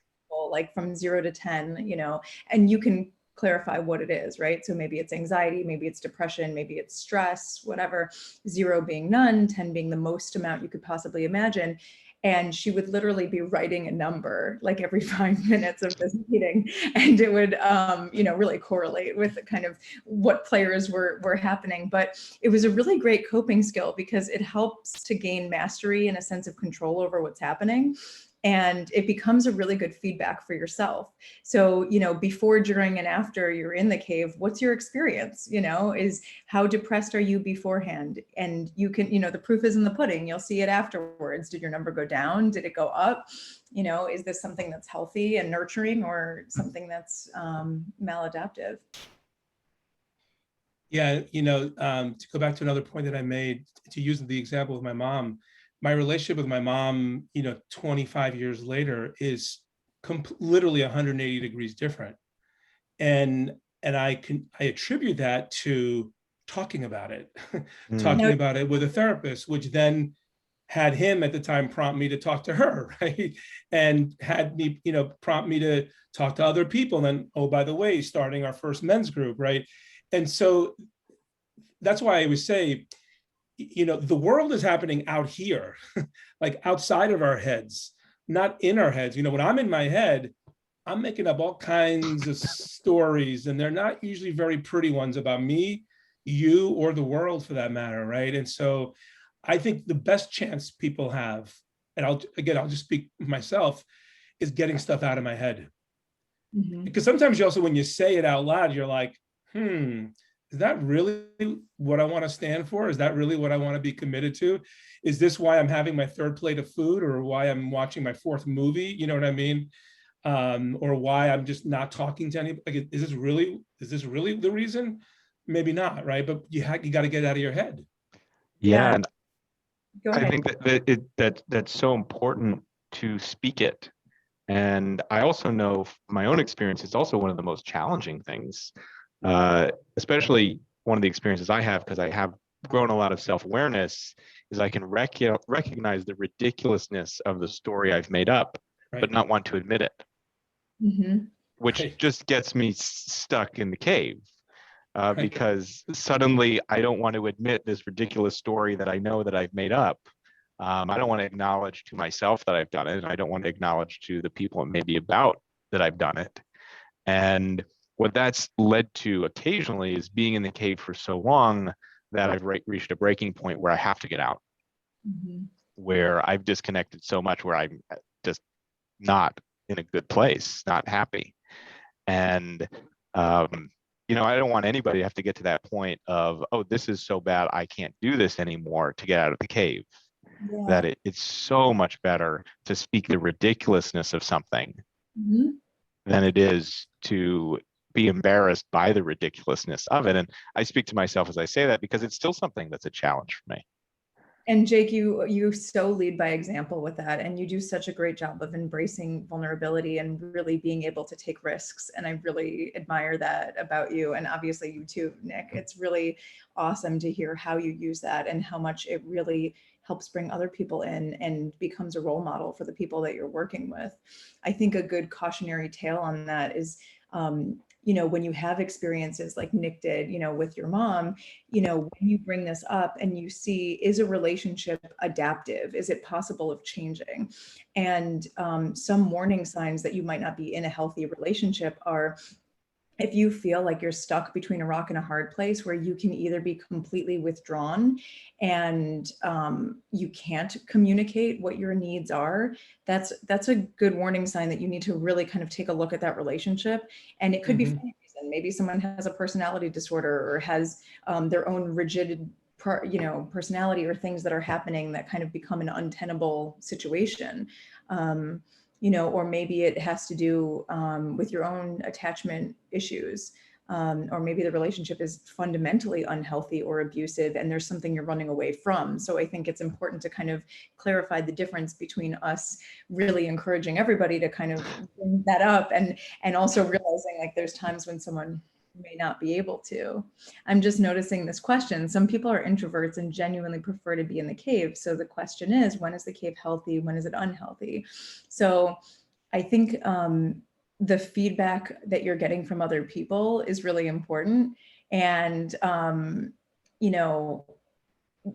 like from 0 to 10, and you can clarify what it is, right? So maybe it's anxiety, maybe it's depression, maybe it's stress, whatever, 0 being none, 10 being the most amount you could possibly imagine. And she would literally be writing a number like every 5 minutes of this meeting. And it would, really correlate with kind of what players were happening. But it was a really great coping skill because it helps to gain mastery and a sense of control over what's happening. And it becomes a really good feedback for yourself. So, before, during, and after you're in the cave, what's your experience? Is how depressed are you beforehand? And you can, the proof is in the pudding. You'll see it afterwards. Did your number go down? Did it go up? Is this something that's healthy and nurturing, or something that's maladaptive? Yeah, to go back to another point that I made, to use the example of my mom, my relationship with my mom, 25 years later, is literally 180 degrees different. And I attribute that to talking about it, talking about it with a therapist, which then had him at the time prompt me to talk to her, right? And had me, prompt me to talk to other people. And then, oh, by the way, starting our first men's group, right? And so that's why I always say, the world is happening out here, like outside of our heads, not in our heads. When I'm in my head, I'm making up all kinds of stories, and they're not usually very pretty ones about me, you, or the world for that matter, right? And so I think the best chance people have, and I'll just speak for myself, is getting stuff out of my head. Mm-hmm. Because sometimes you also, when you say it out loud, you're like, is that really what I want to stand for? Is that really what I want to be committed to? Is this why I'm having my third plate of food, or why I'm watching my fourth movie? You know what I mean? Or why I'm just not talking to anybody? Like, is this really the reason? Maybe not, right? But you got to get it out of your head. Yeah, and I think that's so important to speak it. And I also know from my own experience, it's also one of the most challenging things, especially one of the experiences I have, because I have grown a lot of self-awareness, is I can recognize the ridiculousness of the story I've made up, right, but not want to admit it, which just gets me stuck in the cave. Because suddenly I don't want to admit this ridiculous story that I know that I've made up. I don't want to acknowledge to myself that I've done it, and I don't want to acknowledge to the people it may be about that I've done it. And what that's led to occasionally is being in the cave for so long that I've reached a breaking point where I have to get out, where I've disconnected so much, where I'm just not in a good place, not happy. And I don't want anybody to have to get to that point of, oh, this is so bad, I can't do this anymore, to get out of the cave. Yeah. That it's so much better to speak the ridiculousness of something than it is to be embarrassed by the ridiculousness of it. And I speak to myself as I say that, because it's still something that's a challenge for me. And Jake, you so lead by example with that, and you do such a great job of embracing vulnerability and really being able to take risks. And I really admire that about you, and obviously you too, Nick. It's really awesome to hear how you use that and how much it really helps bring other people in and becomes a role model for the people that you're working with. I think a good cautionary tale on that is, when you have experiences like Nick did, with your mom, when you bring this up and you see, is a relationship adaptive? Is it possible of changing? And some warning signs that you might not be in a healthy relationship are, if you feel like you're stuck between a rock and a hard place, where you can either be completely withdrawn and you can't communicate what your needs are, that's a good warning sign that you need to really kind of take a look at that relationship. And it could be for any reason. Maybe someone has a personality disorder, or has their own rigid personality, or things that are happening that kind of become an untenable situation. Or maybe it has to do with your own attachment issues, or maybe the relationship is fundamentally unhealthy or abusive, and there's something you're running away from. So I think it's important to kind of clarify the difference between us really encouraging everybody to kind of bring that up, and also realizing, like, there's times when someone may not be able to. I'm just noticing this question. Some people are introverts and genuinely prefer to be in the cave. So the question is, when is the cave healthy? When is it unhealthy? So I think the feedback that you're getting from other people is really important. And,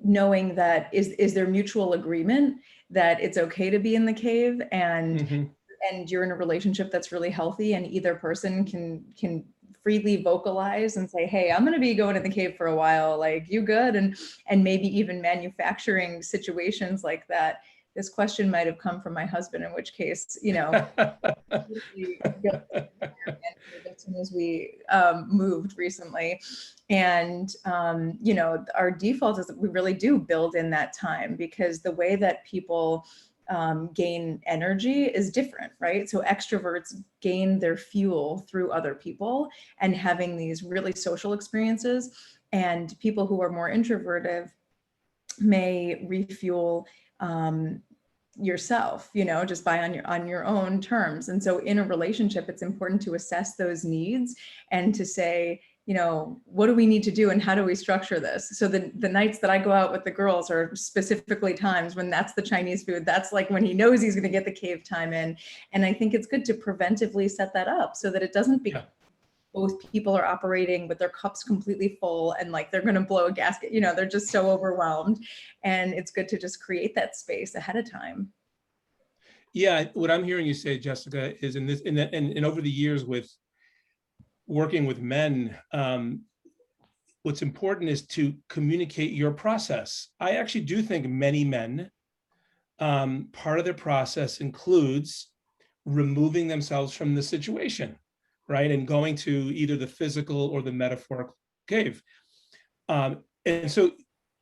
knowing that is there mutual agreement that it's okay to be in the cave, and and you're in a relationship that's really healthy, and either person can freely vocalize and say, hey, I'm going to be going in the cave for a while, like, you good? And maybe even manufacturing situations like that. This question might have come from my husband, in which case, as soon as we moved recently. And, our default is that we really do build in that time, because the way that people gain energy is different, right? So extroverts gain their fuel through other people and having these really social experiences, and people who are more introverted may refuel yourself, just by on your own terms. And so in a relationship, it's important to assess those needs and to say, what do we need to do and how do we structure this? So the nights that I go out with the girls are specifically times when that's the Chinese food. That's like when he knows he's going to get the cave time in. And I think it's good to preventively set that up so that it doesn't be both people are operating with their cups completely full and like they're going to blow a gasket, they're just so overwhelmed. And it's good to just create that space ahead of time. Yeah, what I'm hearing you say, Jessica, is and over the years with working with men, what's important is to communicate your process. I actually do think many men, part of their process includes removing themselves from the situation, right? And going to either the physical or the metaphorical cave. And so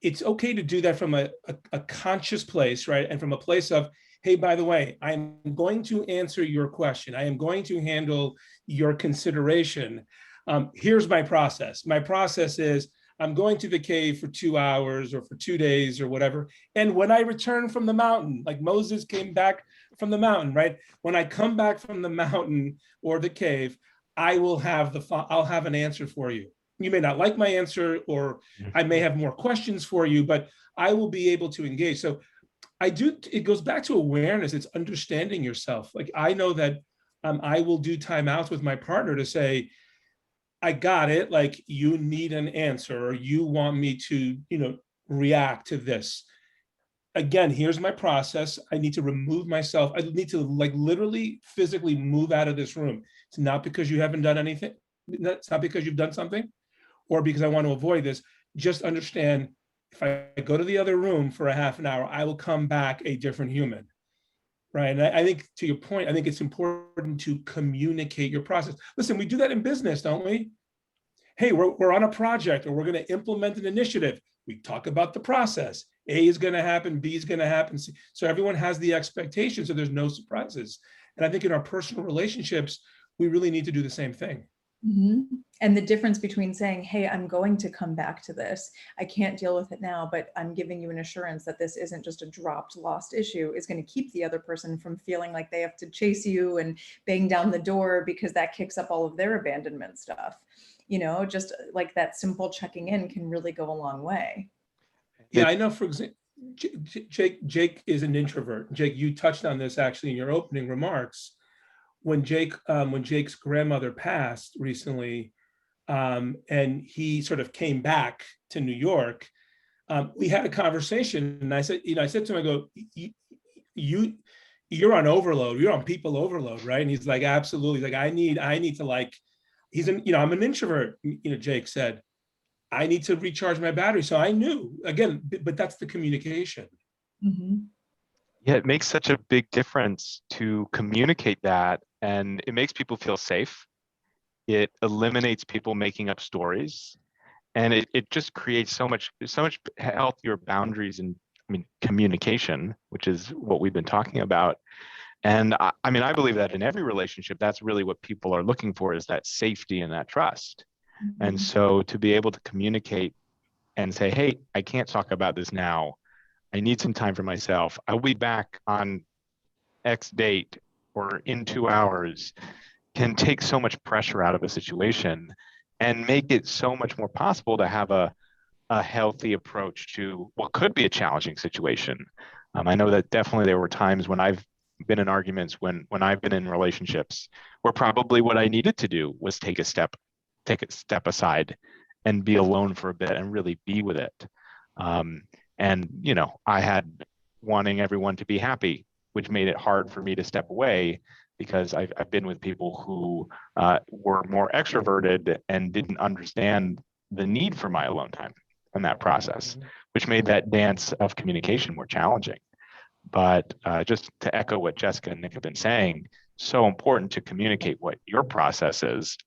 it's okay to do that from a conscious place, right? And from a place of, hey, by the way, I'm going to answer your question. I am going to handle your consideration. Here's my process. My process is I'm going to the cave for 2 hours or for 2 days or whatever. And when I return from the mountain, like Moses came back from the mountain, right? When I come back from the mountain or the cave, I'll have an answer for you. You may not like my answer, or I may have more questions for you, but I will be able to engage. So it goes back to awareness. It's understanding yourself. Like I know that I will do timeouts with my partner to say, I got it. Like you need an answer, or you want me to, react to this. Again, here's my process. I need to remove myself. I need to like literally physically move out of this room. It's not because you haven't done anything. It's not because you've done something or because I want to avoid this. Just understand, if I go to the other room for a half an hour, I will come back a different human, right? And I think to your point, I think it's important to communicate your process. Listen, we do that in business, don't we? Hey, we're on a project or we're going to implement an initiative. We talk about the process. A is going to happen, B is going to happen. So everyone has the expectation, so there's no surprises. And I think in our personal relationships, we really need to do the same thing. Mm-hmm. And the difference between saying, hey, I'm going to come back to this. I can't deal with it now, but I'm giving you an assurance that this isn't just a dropped, lost issue, is going to keep the other person from feeling like they have to chase you and bang down the door, because that kicks up all of their abandonment stuff. Just like that simple checking in can really go a long way. Yeah, I know, for example, Jake is an introvert. Jake, you touched on this actually in your opening remarks. When Jake's grandmother passed recently, and he sort of came back to New York, we had a conversation, and I said to him, I go, you're on overload. You're on people overload, right? And he's like, absolutely. Like, I need to like, I'm an introvert. Jake said, I need to recharge my battery. So I knew, again, but that's the communication. Mm-hmm. Yeah, it makes such a big difference to communicate that, and it makes people feel safe. It eliminates people making up stories, and it just creates so much healthier boundaries and communication, which is what we've been talking about. And I believe that in every relationship, that's really what people are looking for, is that safety and that trust. Mm-hmm. And so to be able to communicate and say, hey, I can't talk about this now. I need some time for myself. I'll be back on X date or in 2 hours, can take so much pressure out of a situation and make it so much more possible to have a healthy approach to what could be a challenging situation. I know that definitely there were times when I've been in arguments, when I've been in relationships, where probably what I needed to do was take a step aside and be alone for a bit and really be with it. And I had wanting everyone to be happy, which made it hard for me to step away, because I've been with people who were more extroverted and didn't understand the need for my alone time in that process, which made that dance of communication more challenging. But just to echo what Jessica and Nick have been saying, so important to communicate what your process is.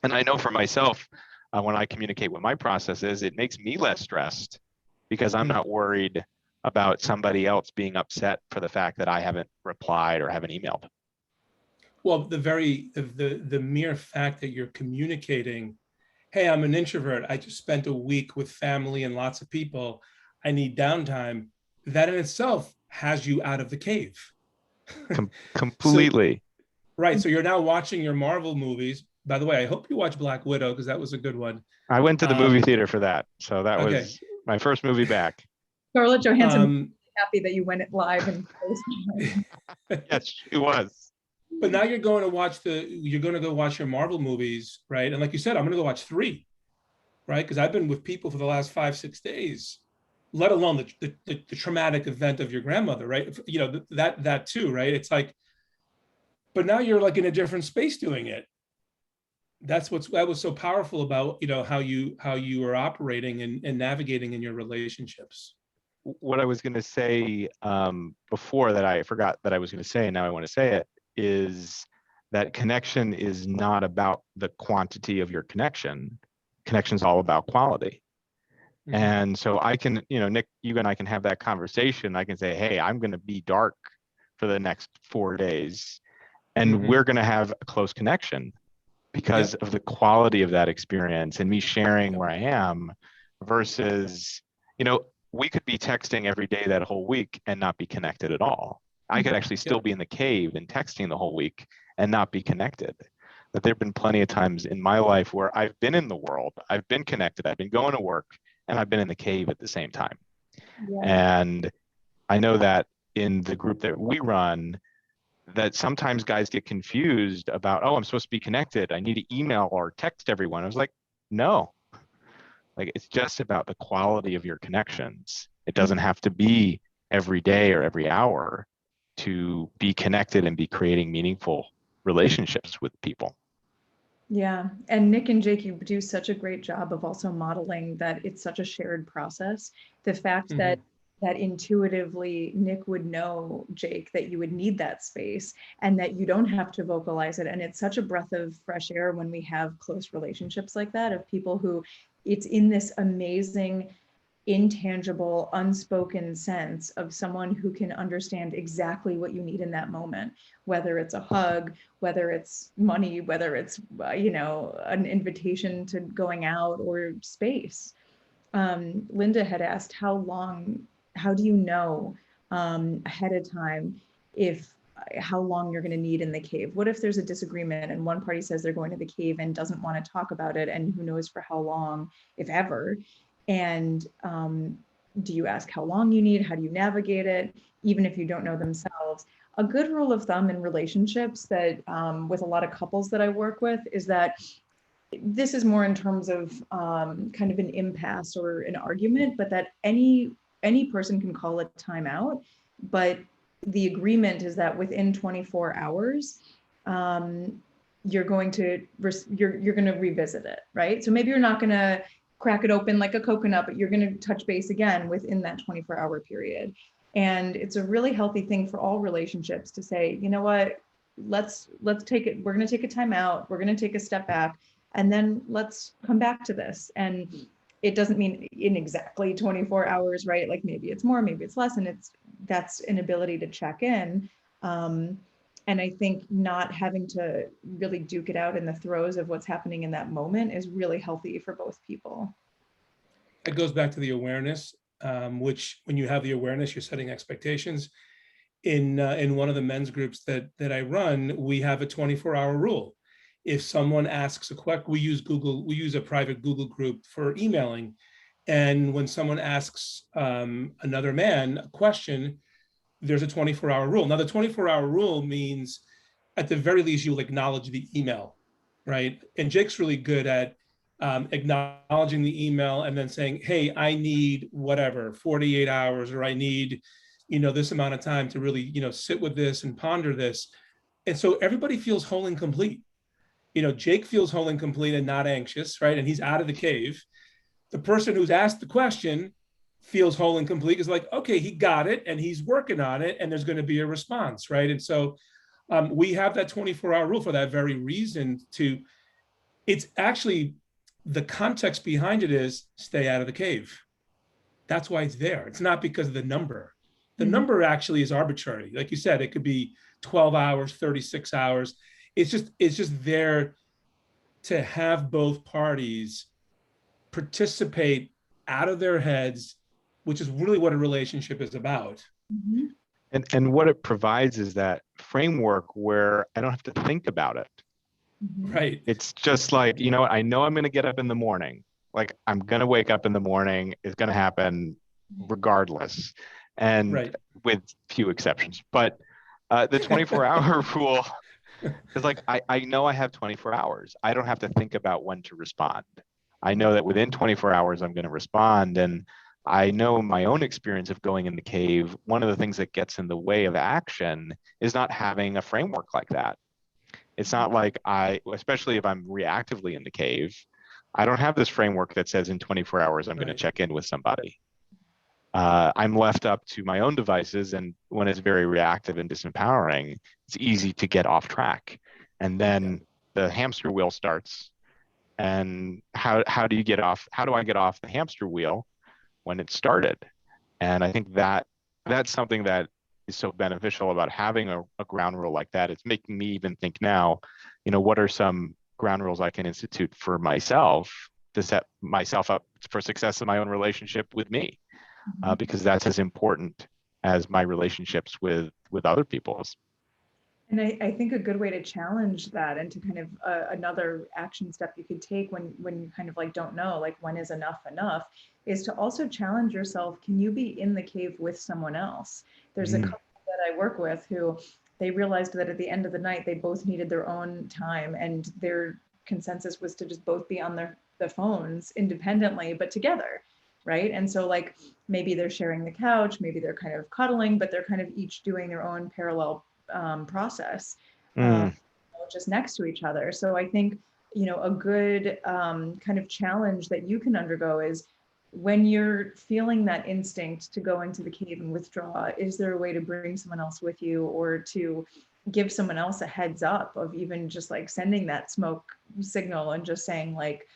And I know for myself, when I communicate what my process is, it makes me less stressed, because I'm not worried about somebody else being upset for the fact that I haven't replied or haven't emailed. Well, the mere fact that you're communicating, hey, I'm an introvert, I just spent a week with family and lots of people, I need downtime, that in itself has you out of the cave. Completely. Right. So you're now watching your Marvel movies, By the way, I hope you watch Black Widow because that was a good one. I went to the movie theater for that. So that okay. was my first movie back. Scarlett Johansson, happy that you went it live and yes, she was. But now you're going to go watch your Marvel movies, right? And like you said, I'm going to go watch 3, right? Because I've been with people for the last 5-6 days, let alone the traumatic event of your grandmother, right? You know, that too, right? It's like, but now you're like in a different space doing it. That was so powerful about, you know, how you were operating and navigating in your relationships. What I was going to say before that, I forgot that I was going to say, and now I want to say it, is that connection is not about the quantity of your connection. Connection's all about quality. Mm-hmm. And so I can, you know, Nick, you and I can have that conversation. I can say, hey, I'm going to be dark for the next 4 days, and we're going to have a close connection because of the quality of that experience and me sharing where I am versus, you know, we could be texting every day that whole week and not be connected at all. I could actually still be in the cave and texting the whole week and not be connected. But there have been plenty of times in my life where I've been in the world, I've been connected, I've been going to work, and I've been in the cave at the same time. Yeah. And I know that in the group that we run, that sometimes guys get confused about, oh, I'm supposed to be connected, I need to email or text everyone. I was like, no. Like, it's just about the quality of your connections. It doesn't have to be every day or every hour to be connected and be creating meaningful relationships with people. Yeah, and Nick and Jake, you do such a great job of also modeling that it's such a shared process. The fact that intuitively Nick would know, Jake, that you would need that space and that you don't have to vocalize it. And it's such a breath of fresh air when we have close relationships like that, of people who it's in this amazing, intangible, unspoken sense of someone who can understand exactly what you need in that moment, whether it's a hug, whether it's money, whether it's, you know, an invitation to going out or space. Linda had asked how do you know ahead of time how long you're going to need in the cave? What if there's a disagreement and one party says they're going to the cave and doesn't want to talk about it, and who knows for how long, if ever? And do you ask how long you need? How do you navigate it, even if you don't know themselves? A good rule of thumb in relationships that with a lot of couples that I work with is that this is more in terms of kind of an impasse or an argument, but that any person can call a timeout. But the agreement is that within 24 hours, you're going to revisit it, right? So maybe you're not going to crack it open like a coconut, but you're going to touch base again within that 24-hour period. And it's a really healthy thing for all relationships to say, you know what, let's take it. We're going to take a time out. We're going to take a step back, and then let's come back to this. And it doesn't mean in exactly 24 hours, right? Like maybe it's more, maybe it's less, and that's an ability to check in. And I think not having to really duke it out in the throes of what's happening in that moment is really healthy for both people. It goes back to the awareness, which when you have the awareness, you're setting expectations. In one of the men's groups that I run, we have a 24-hour rule. If someone asks a question, we use a private Google group for emailing. And when someone asks another man a question, there's a 24-hour rule. Now, the 24-hour rule means at the very least, you'll acknowledge the email, right? And Jake's really good at acknowledging the email and then saying, hey, I need whatever, 48 hours, or I need, you know, this amount of time to really, you know, sit with this and ponder this. And so everybody feels whole and complete. You know, Jake feels whole and complete and not anxious, right? And he's out of the cave. The person who's asked the question feels whole and complete, is like, okay, he got it and he's working on it and there's going to be a response, right? And so we have that 24-hour rule for that very reason. It's actually, the context behind it is stay out of the cave. That's why it's there. It's not because of the number. The number actually is arbitrary. Like you said, it could be 12 hours, 36 hours. It's just there to have both parties participate out of their heads, which is really what a relationship is about. Mm-hmm. And what it provides is that framework where I don't have to think about it. Right. It's just like, you know what, I know I'm going to get up in the morning. Like I'm going to wake up in the morning. It's going to happen regardless, and Right. with few exceptions. But the 24-hour rule is like, I know I have 24 hours. I don't have to think about when to respond. I know that within 24 hours, I'm going to respond. And I know my own experience of going in the cave, one of the things that gets in the way of action is not having a framework like that. It's not like especially if I'm reactively in the cave, I don't have this framework that says in 24 hours, I'm going to check in with somebody. I'm left up to my own devices. And when it's very reactive and disempowering, it's easy to get off track. And then the hamster wheel starts. And how do you get off? How do I get off the hamster wheel when it started? And I think that's something that is so beneficial about having a ground rule like that. It's making me even think now, what are some ground rules I can institute for myself to set myself up for success in my own relationship with me, because that's as important as my relationships with other people's. And I think a good way to challenge that, and to kind of another action step you could take when you kind of like don't know, like when is enough, is to also challenge yourself. Can you be in the cave with someone else? There's a couple that I work with who they realized that at the end of the night, they both needed their own time, and their consensus was to just both be on the phones independently, but together. Right. And so like maybe they're sharing the couch, maybe they're kind of cuddling, but they're kind of each doing their own parallel process, just next to each other. So I think, a good kind of challenge that you can undergo is when you're feeling that instinct to go into the cave and withdraw, is there a way to bring someone else with you, or to give someone else a heads up of even just like sending that smoke signal and just saying like,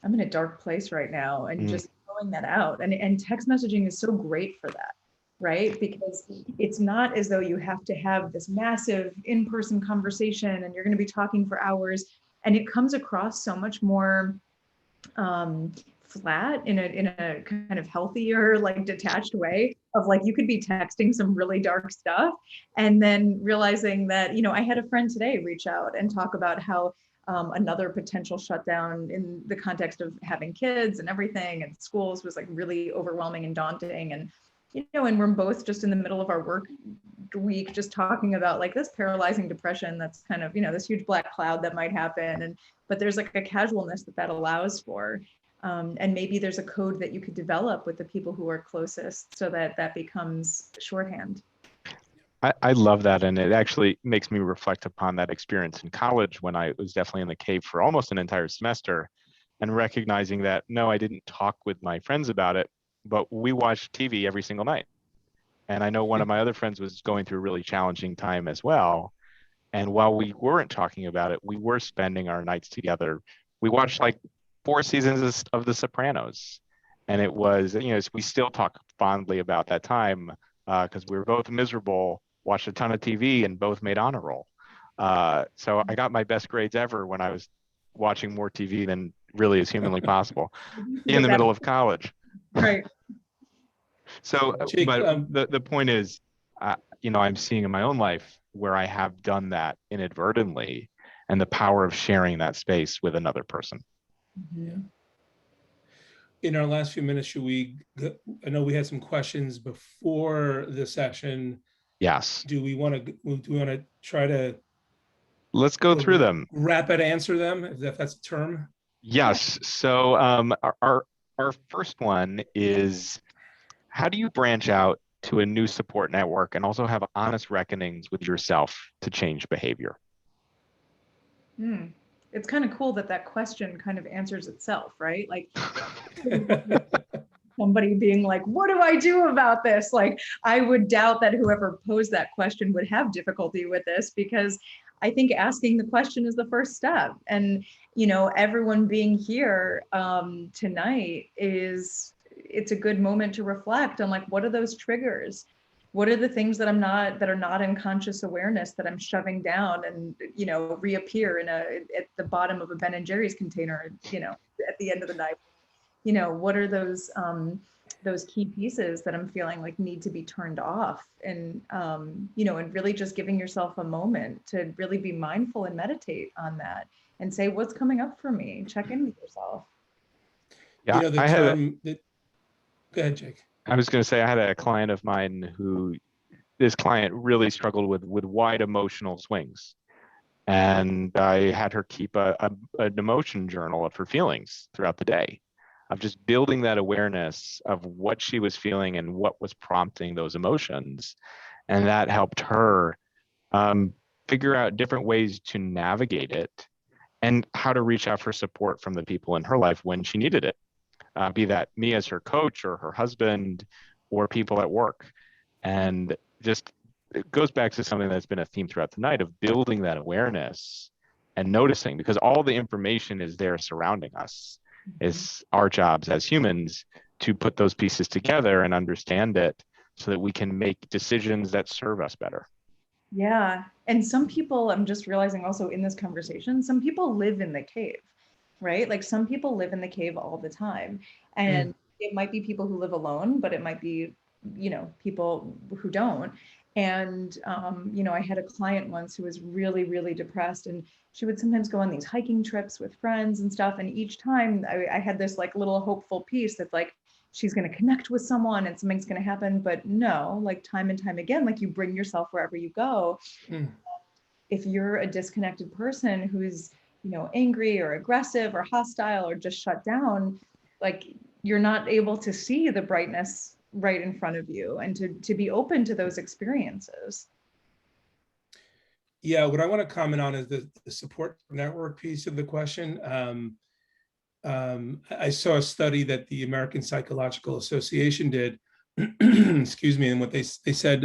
I'm in a dark place right now, and just throwing that out. And text messaging is so great for that, right? Because it's not as though you have to have this massive in-person conversation and you're going to be talking for hours, and it comes across so much more flat in a kind of healthier, like detached way of like, you could be texting some really dark stuff and then realizing that, I had a friend today reach out and talk about how another potential shutdown in the context of having kids and everything and schools was like really overwhelming and daunting. And, and we're both just in the middle of our work week, just talking about like this paralyzing depression that's kind of, this huge black cloud that might happen. But there's like a casualness that allows for. And maybe there's a code that you could develop with the people who are closest so that becomes shorthand. I love that. And it actually makes me reflect upon that experience in college when I was definitely in the cave for almost an entire semester, and recognizing that, no, I didn't talk with my friends about it, but we watched TV every single night. And I know one of my other friends was going through a really challenging time as well. And while we weren't talking about it, we were spending our nights together. We watched like 4 seasons of The Sopranos. And it was, we still talk fondly about that time because we were both miserable, watched a ton of TV, and both made honor roll. So I got my best grades ever when I was watching more TV than really is humanly possible in the middle of college. Right. So, Jake, but the point is, I'm seeing in my own life where I have done that inadvertently, and the power of sharing that space with another person. Yeah. In our last few minutes, I know we had some questions before the session. Yes. Do we want to try to? Let's go through them. Rapid answer them, if that's a term. Yes. So our first one is, how do you branch out to a new support network and also have honest reckonings with yourself to change behavior? It's kind of cool that question kind of answers itself, right? Like somebody being like, what do I do about this? Like, I would doubt that whoever posed that question would have difficulty with this, because I think asking the question is the first step. And, everyone being here tonight it's a good moment to reflect on like, what are those triggers? What are the things that are not in conscious awareness that I'm shoving down and, reappear at the bottom of a Ben and Jerry's container, at the end of the night? What are those key pieces that I'm feeling like need to be turned off? And, and really just giving yourself a moment to really be mindful and meditate on that. and say, what's coming up for me? Check in with yourself. Yeah, The term that, go ahead, Jake. I was going to say, I had a client of mine this client really struggled with wide emotional swings. And I had her keep an emotion journal of her feelings throughout the day, of just building that awareness of what she was feeling and what was prompting those emotions. And that helped her figure out different ways to navigate it and how to reach out for support from the people in her life when she needed it, be that me as her coach or her husband or people at work. And just it goes back to something that's been a theme throughout the night of building that awareness and noticing, because all the information is there surrounding us. It's our jobs as humans to put those pieces together and understand it so that we can make decisions that serve us better. Yeah. And some people, I'm just realizing also in this conversation, some people live in the cave, right? Like some people live in the cave all the time. And it might be people who live alone, but it might be, people who don't. And, I had a client once who was really, really depressed, and she would sometimes go on these hiking trips with friends and stuff. And each time I had this like little hopeful piece that's like, she's going to connect with someone and something's going to happen. But no, like time and time again, like you bring yourself wherever you go. If you're a disconnected person who's, angry or aggressive or hostile or just shut down, like you're not able to see the brightness right in front of you and to be open to those experiences. Yeah, what I want to comment on is the support network piece of the question. I saw a study that the American Psychological Association did, excuse me, and what they said,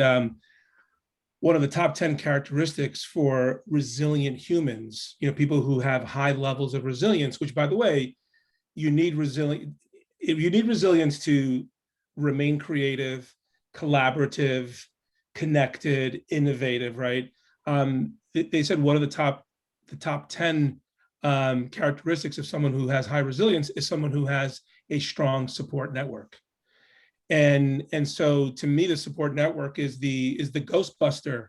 one of the top 10 characteristics for resilient humans, people who have high levels of resilience, which by the way, you need resilience to remain creative, collaborative, connected, innovative, right? They said one of the top 10 characteristics of someone who has high resilience is someone who has a strong support network. And so to me, the support network is the Ghostbuster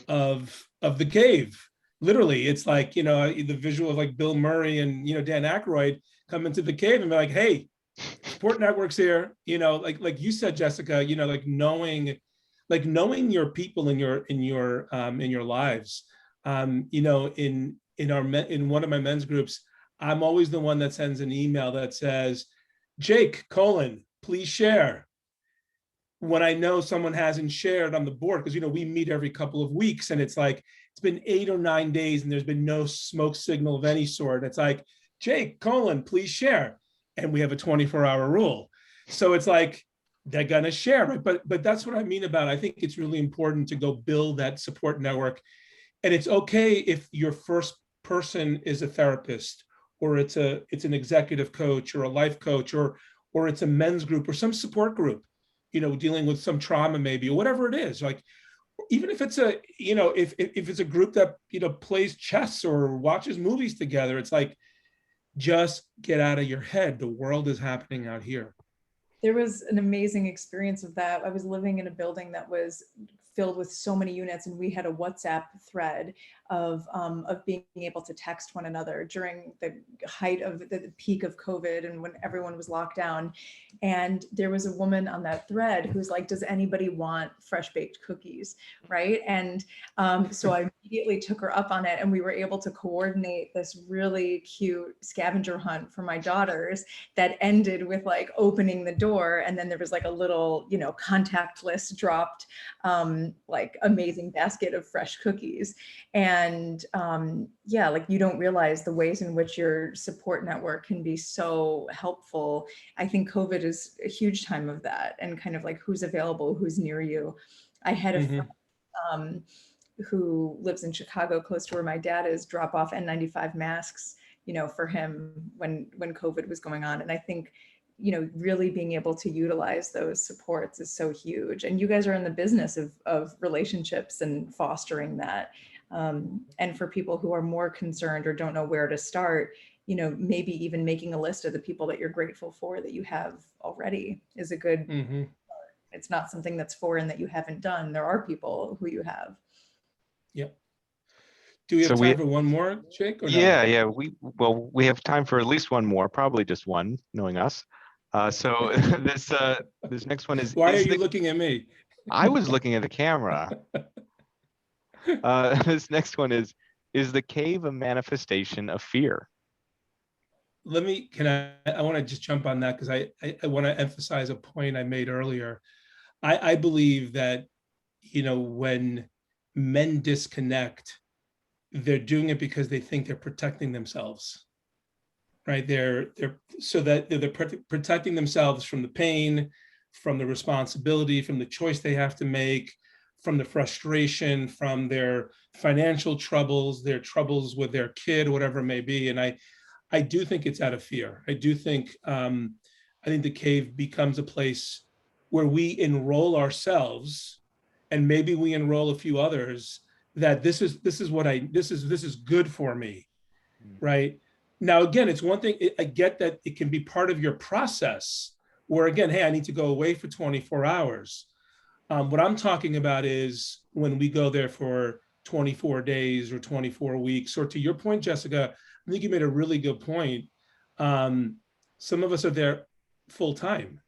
of the cave. Literally, it's like, the visual of like Bill Murray and, Dan Aykroyd come into the cave and be like, hey, support networks here, like you said, Jessica, like knowing your people in your lives. In one of my men's groups, I'm always the one that sends an email that says, Jake, please share. When I know someone hasn't shared on the board, because we meet every couple of weeks, and it's like it's been 8 or 9 days and there's been no smoke signal of any sort. It's like, Jake, please share. And we have a 24-hour rule. So it's like they're gonna share, right? But that's what I mean about, I think it's really important to go build that support network. And it's okay if your first person is a therapist, or it's an executive coach or a life coach, or it's a men's group or some support group, dealing with some trauma maybe, or whatever it is. Like, even if it's if it's a group that, plays chess or watches movies together, it's like, just get out of your head. The world is happening out here. There was an amazing experience of that. I was living in a building that was filled with so many units, and we had a WhatsApp thread of being able to text one another during the height of the peak of COVID and when everyone was locked down. And there was a woman on that thread who's like, does anybody want fresh baked cookies, right? And so I immediately took her up on it, and we were able to coordinate this really cute scavenger hunt for my daughters that ended with like opening the door, and then there was like a little, contact list dropped, like amazing basket of fresh cookies. And like you don't realize the ways in which your support network can be so helpful. I think COVID is a huge time of that, and kind of like who's available, who's near you. I had a friend who lives in Chicago, close to where my dad is, drop off N95 masks, for him when COVID was going on. And I think, really being able to utilize those supports is so huge. And you guys are in the business of relationships and fostering that. And for people who are more concerned or don't know where to start, maybe even making a list of the people that you're grateful for that you have already is a good, it's not something that's foreign that you haven't done. There are people who you have. Yep. Do we have So time for one more, Jake, or no? yeah, we have time for at least one more, probably just one, knowing us. So this next one Why are you looking at me? I was looking at the camera. This next one is the cave a manifestation of fear? I want to just jump on that because I want to emphasize a point I made earlier. I believe that, when men disconnect, they're doing it because they think they're protecting themselves, right? They're protecting themselves from the pain, from the responsibility, from the choice they have to make, from the frustration, from their financial troubles, their troubles with their kid, whatever it may be. And I do think it's out of fear. I think the cave becomes a place where we enroll ourselves, and maybe we enroll a few others, that this is good for me, right? Now, again, it's one thing, I get that it can be part of your process where, again, hey, I need to go away for 24 hours. What I'm talking about is when we go there for 24 days or 24 weeks, or to your point, Jessica, I think you made a really good point. Some of us are there full time,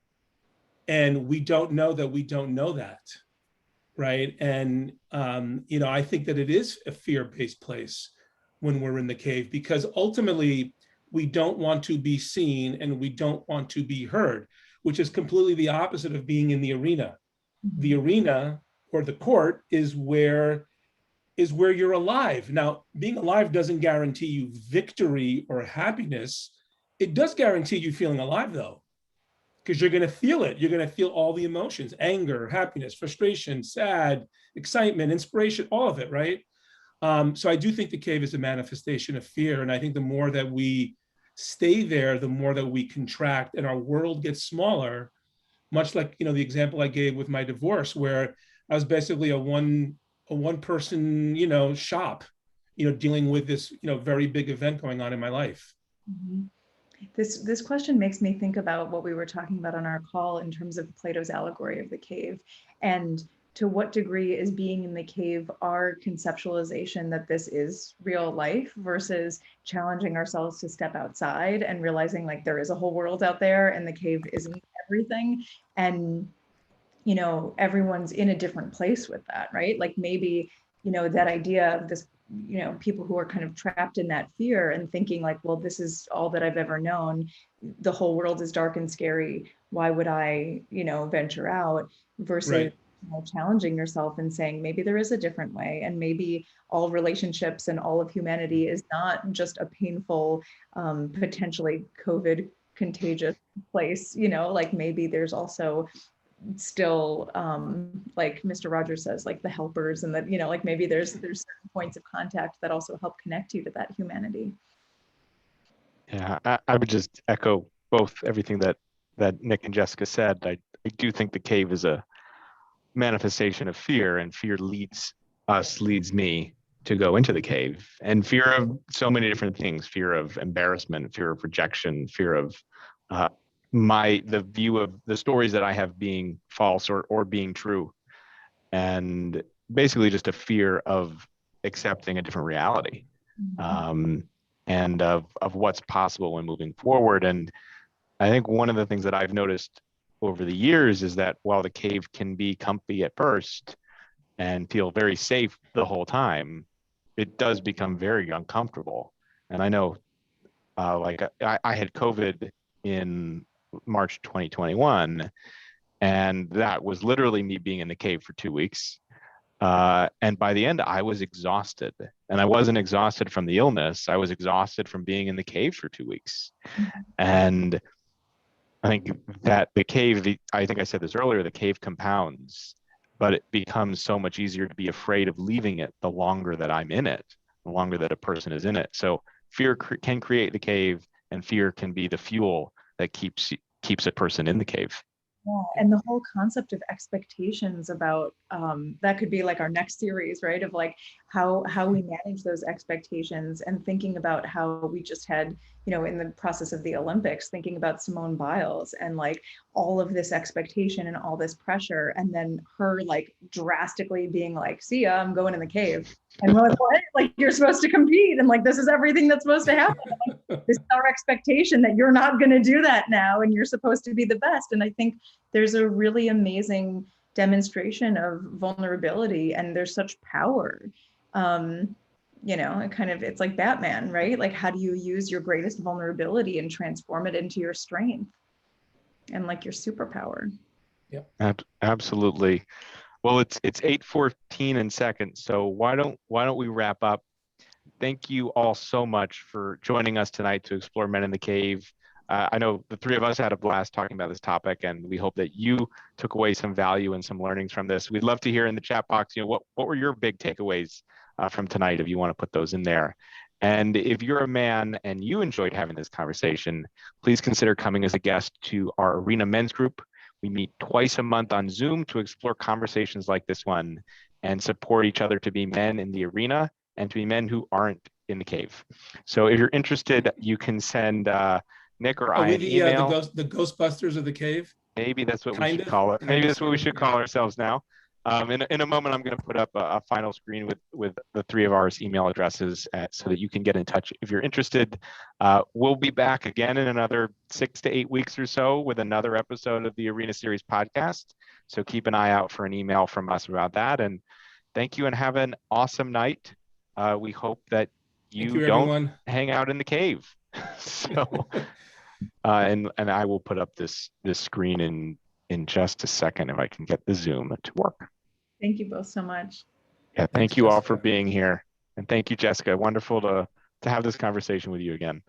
and we don't know that we don't know that, right? And I think that it is a fear-based place when we're in the cave, because ultimately we don't want to be seen and we don't want to be heard, which is completely the opposite of being in the arena. The arena, or the court, is where you're alive. Now, being alive doesn't guarantee you victory or happiness. It does guarantee you feeling alive, though, because you're going to feel it. You're going to feel all the emotions: anger, happiness, frustration, sad, excitement, inspiration, all of it, right? So I do think the cave is a manifestation of fear. And I think the more that we stay there, the more that we contract and our world gets smaller, much like, the example I gave with my divorce, where I was basically a one person, shop, dealing with this, very big event going on in my life. Mm-hmm. This question makes me think about what we were talking about on our call in terms of Plato's allegory of the cave, and to what degree is being in the cave our conceptualization that this is real life versus challenging ourselves to step outside and realizing like there is a whole world out there and the cave isn't everything. And everyone's in a different place with that, right? Like maybe that idea of this, people who are kind of trapped in that fear and thinking like, well, this is all that I've ever known, the whole world is dark and scary, why would I venture out, versus Right. Challenging yourself and saying maybe there is a different way, and maybe all relationships and all of humanity is not just a painful, potentially COVID contagious place, like maybe there's also still, like Mr. Rogers says, like the helpers, and that like maybe there's certain points of contact that also help connect you to that humanity. Yeah, I would just echo both everything that Nick and Jessica said. I do think the cave is a manifestation of fear, and fear leads me to go into the cave, and fear of so many different things: fear of embarrassment, fear of rejection, fear of the view of the stories that I have being false or being true, and basically just a fear of accepting a different reality, and of what's possible when moving forward. And I think one of the things that I've noticed over the years is that while the cave can be comfy at first and feel very safe the whole time, it does become very uncomfortable. And I know, I had COVID in March 2021, and that was literally me being in the cave for 2 weeks. And by the end, I was exhausted, and I wasn't exhausted from the illness. I was exhausted from being in the cave for 2 weeks. And I think that the cave, I think I said this earlier, the cave compounds, but it becomes so much easier to be afraid of leaving it the longer that I'm in it, the longer that a person is in it. So fear can create the cave, and fear can be the fuel that keeps a person in the cave. Yeah, and the whole concept of expectations about that could be like our next series, right? Of like how we manage those expectations, and thinking about how we just had, in the process of the Olympics, thinking about Simone Biles and like all of this expectation and all this pressure, and then her like drastically being like, "See ya, I'm going in the cave." And we're like, "What? Like you're supposed to compete, and like this is everything that's supposed to happen. Like, this is our expectation that you're not going to do that now, and you're supposed to be the best." And I think there's a really amazing demonstration of vulnerability, and there's such power. It's like Batman, right? Like, how do you use your greatest vulnerability and transform it into your strength and like your superpower? Yep. Absolutely. Well, it's 8:14 in seconds, so why don't we wrap up? Thank you all so much for joining us tonight to explore Men in the Cave. I know the three of us had a blast talking about this topic, and we hope that you took away some value and some learnings from this. We'd love to hear in the chat box, what were your big takeaways from tonight, if you want to put those in there. And if you're a man and you enjoyed having this conversation, please consider coming as a guest to our Arena Men's Group. We meet twice a month on Zoom to explore conversations like this one and support each other to be men in the arena and to be men who aren't in the cave. So if you're interested, you can send Nick or I an email. The Ghostbusters of the cave? Maybe that's what we should call it. Maybe that's what we should call ourselves now. In a moment, I'm going to put up a final screen with the three of ours email addresses so that you can get in touch if you're interested. We'll be back again in another 6 to 8 weeks or so with another episode of the Arena Series podcast. So keep an eye out for an email from us about that. And thank you, and have an awesome night. We hope that you don't everyone. Hang out in the cave. So, and I will put up this screen in just a second if I can get the Zoom to work. Thank you both so much. Yeah, thank you all for being here. And thank you, Jessica. Wonderful to have this conversation with you again.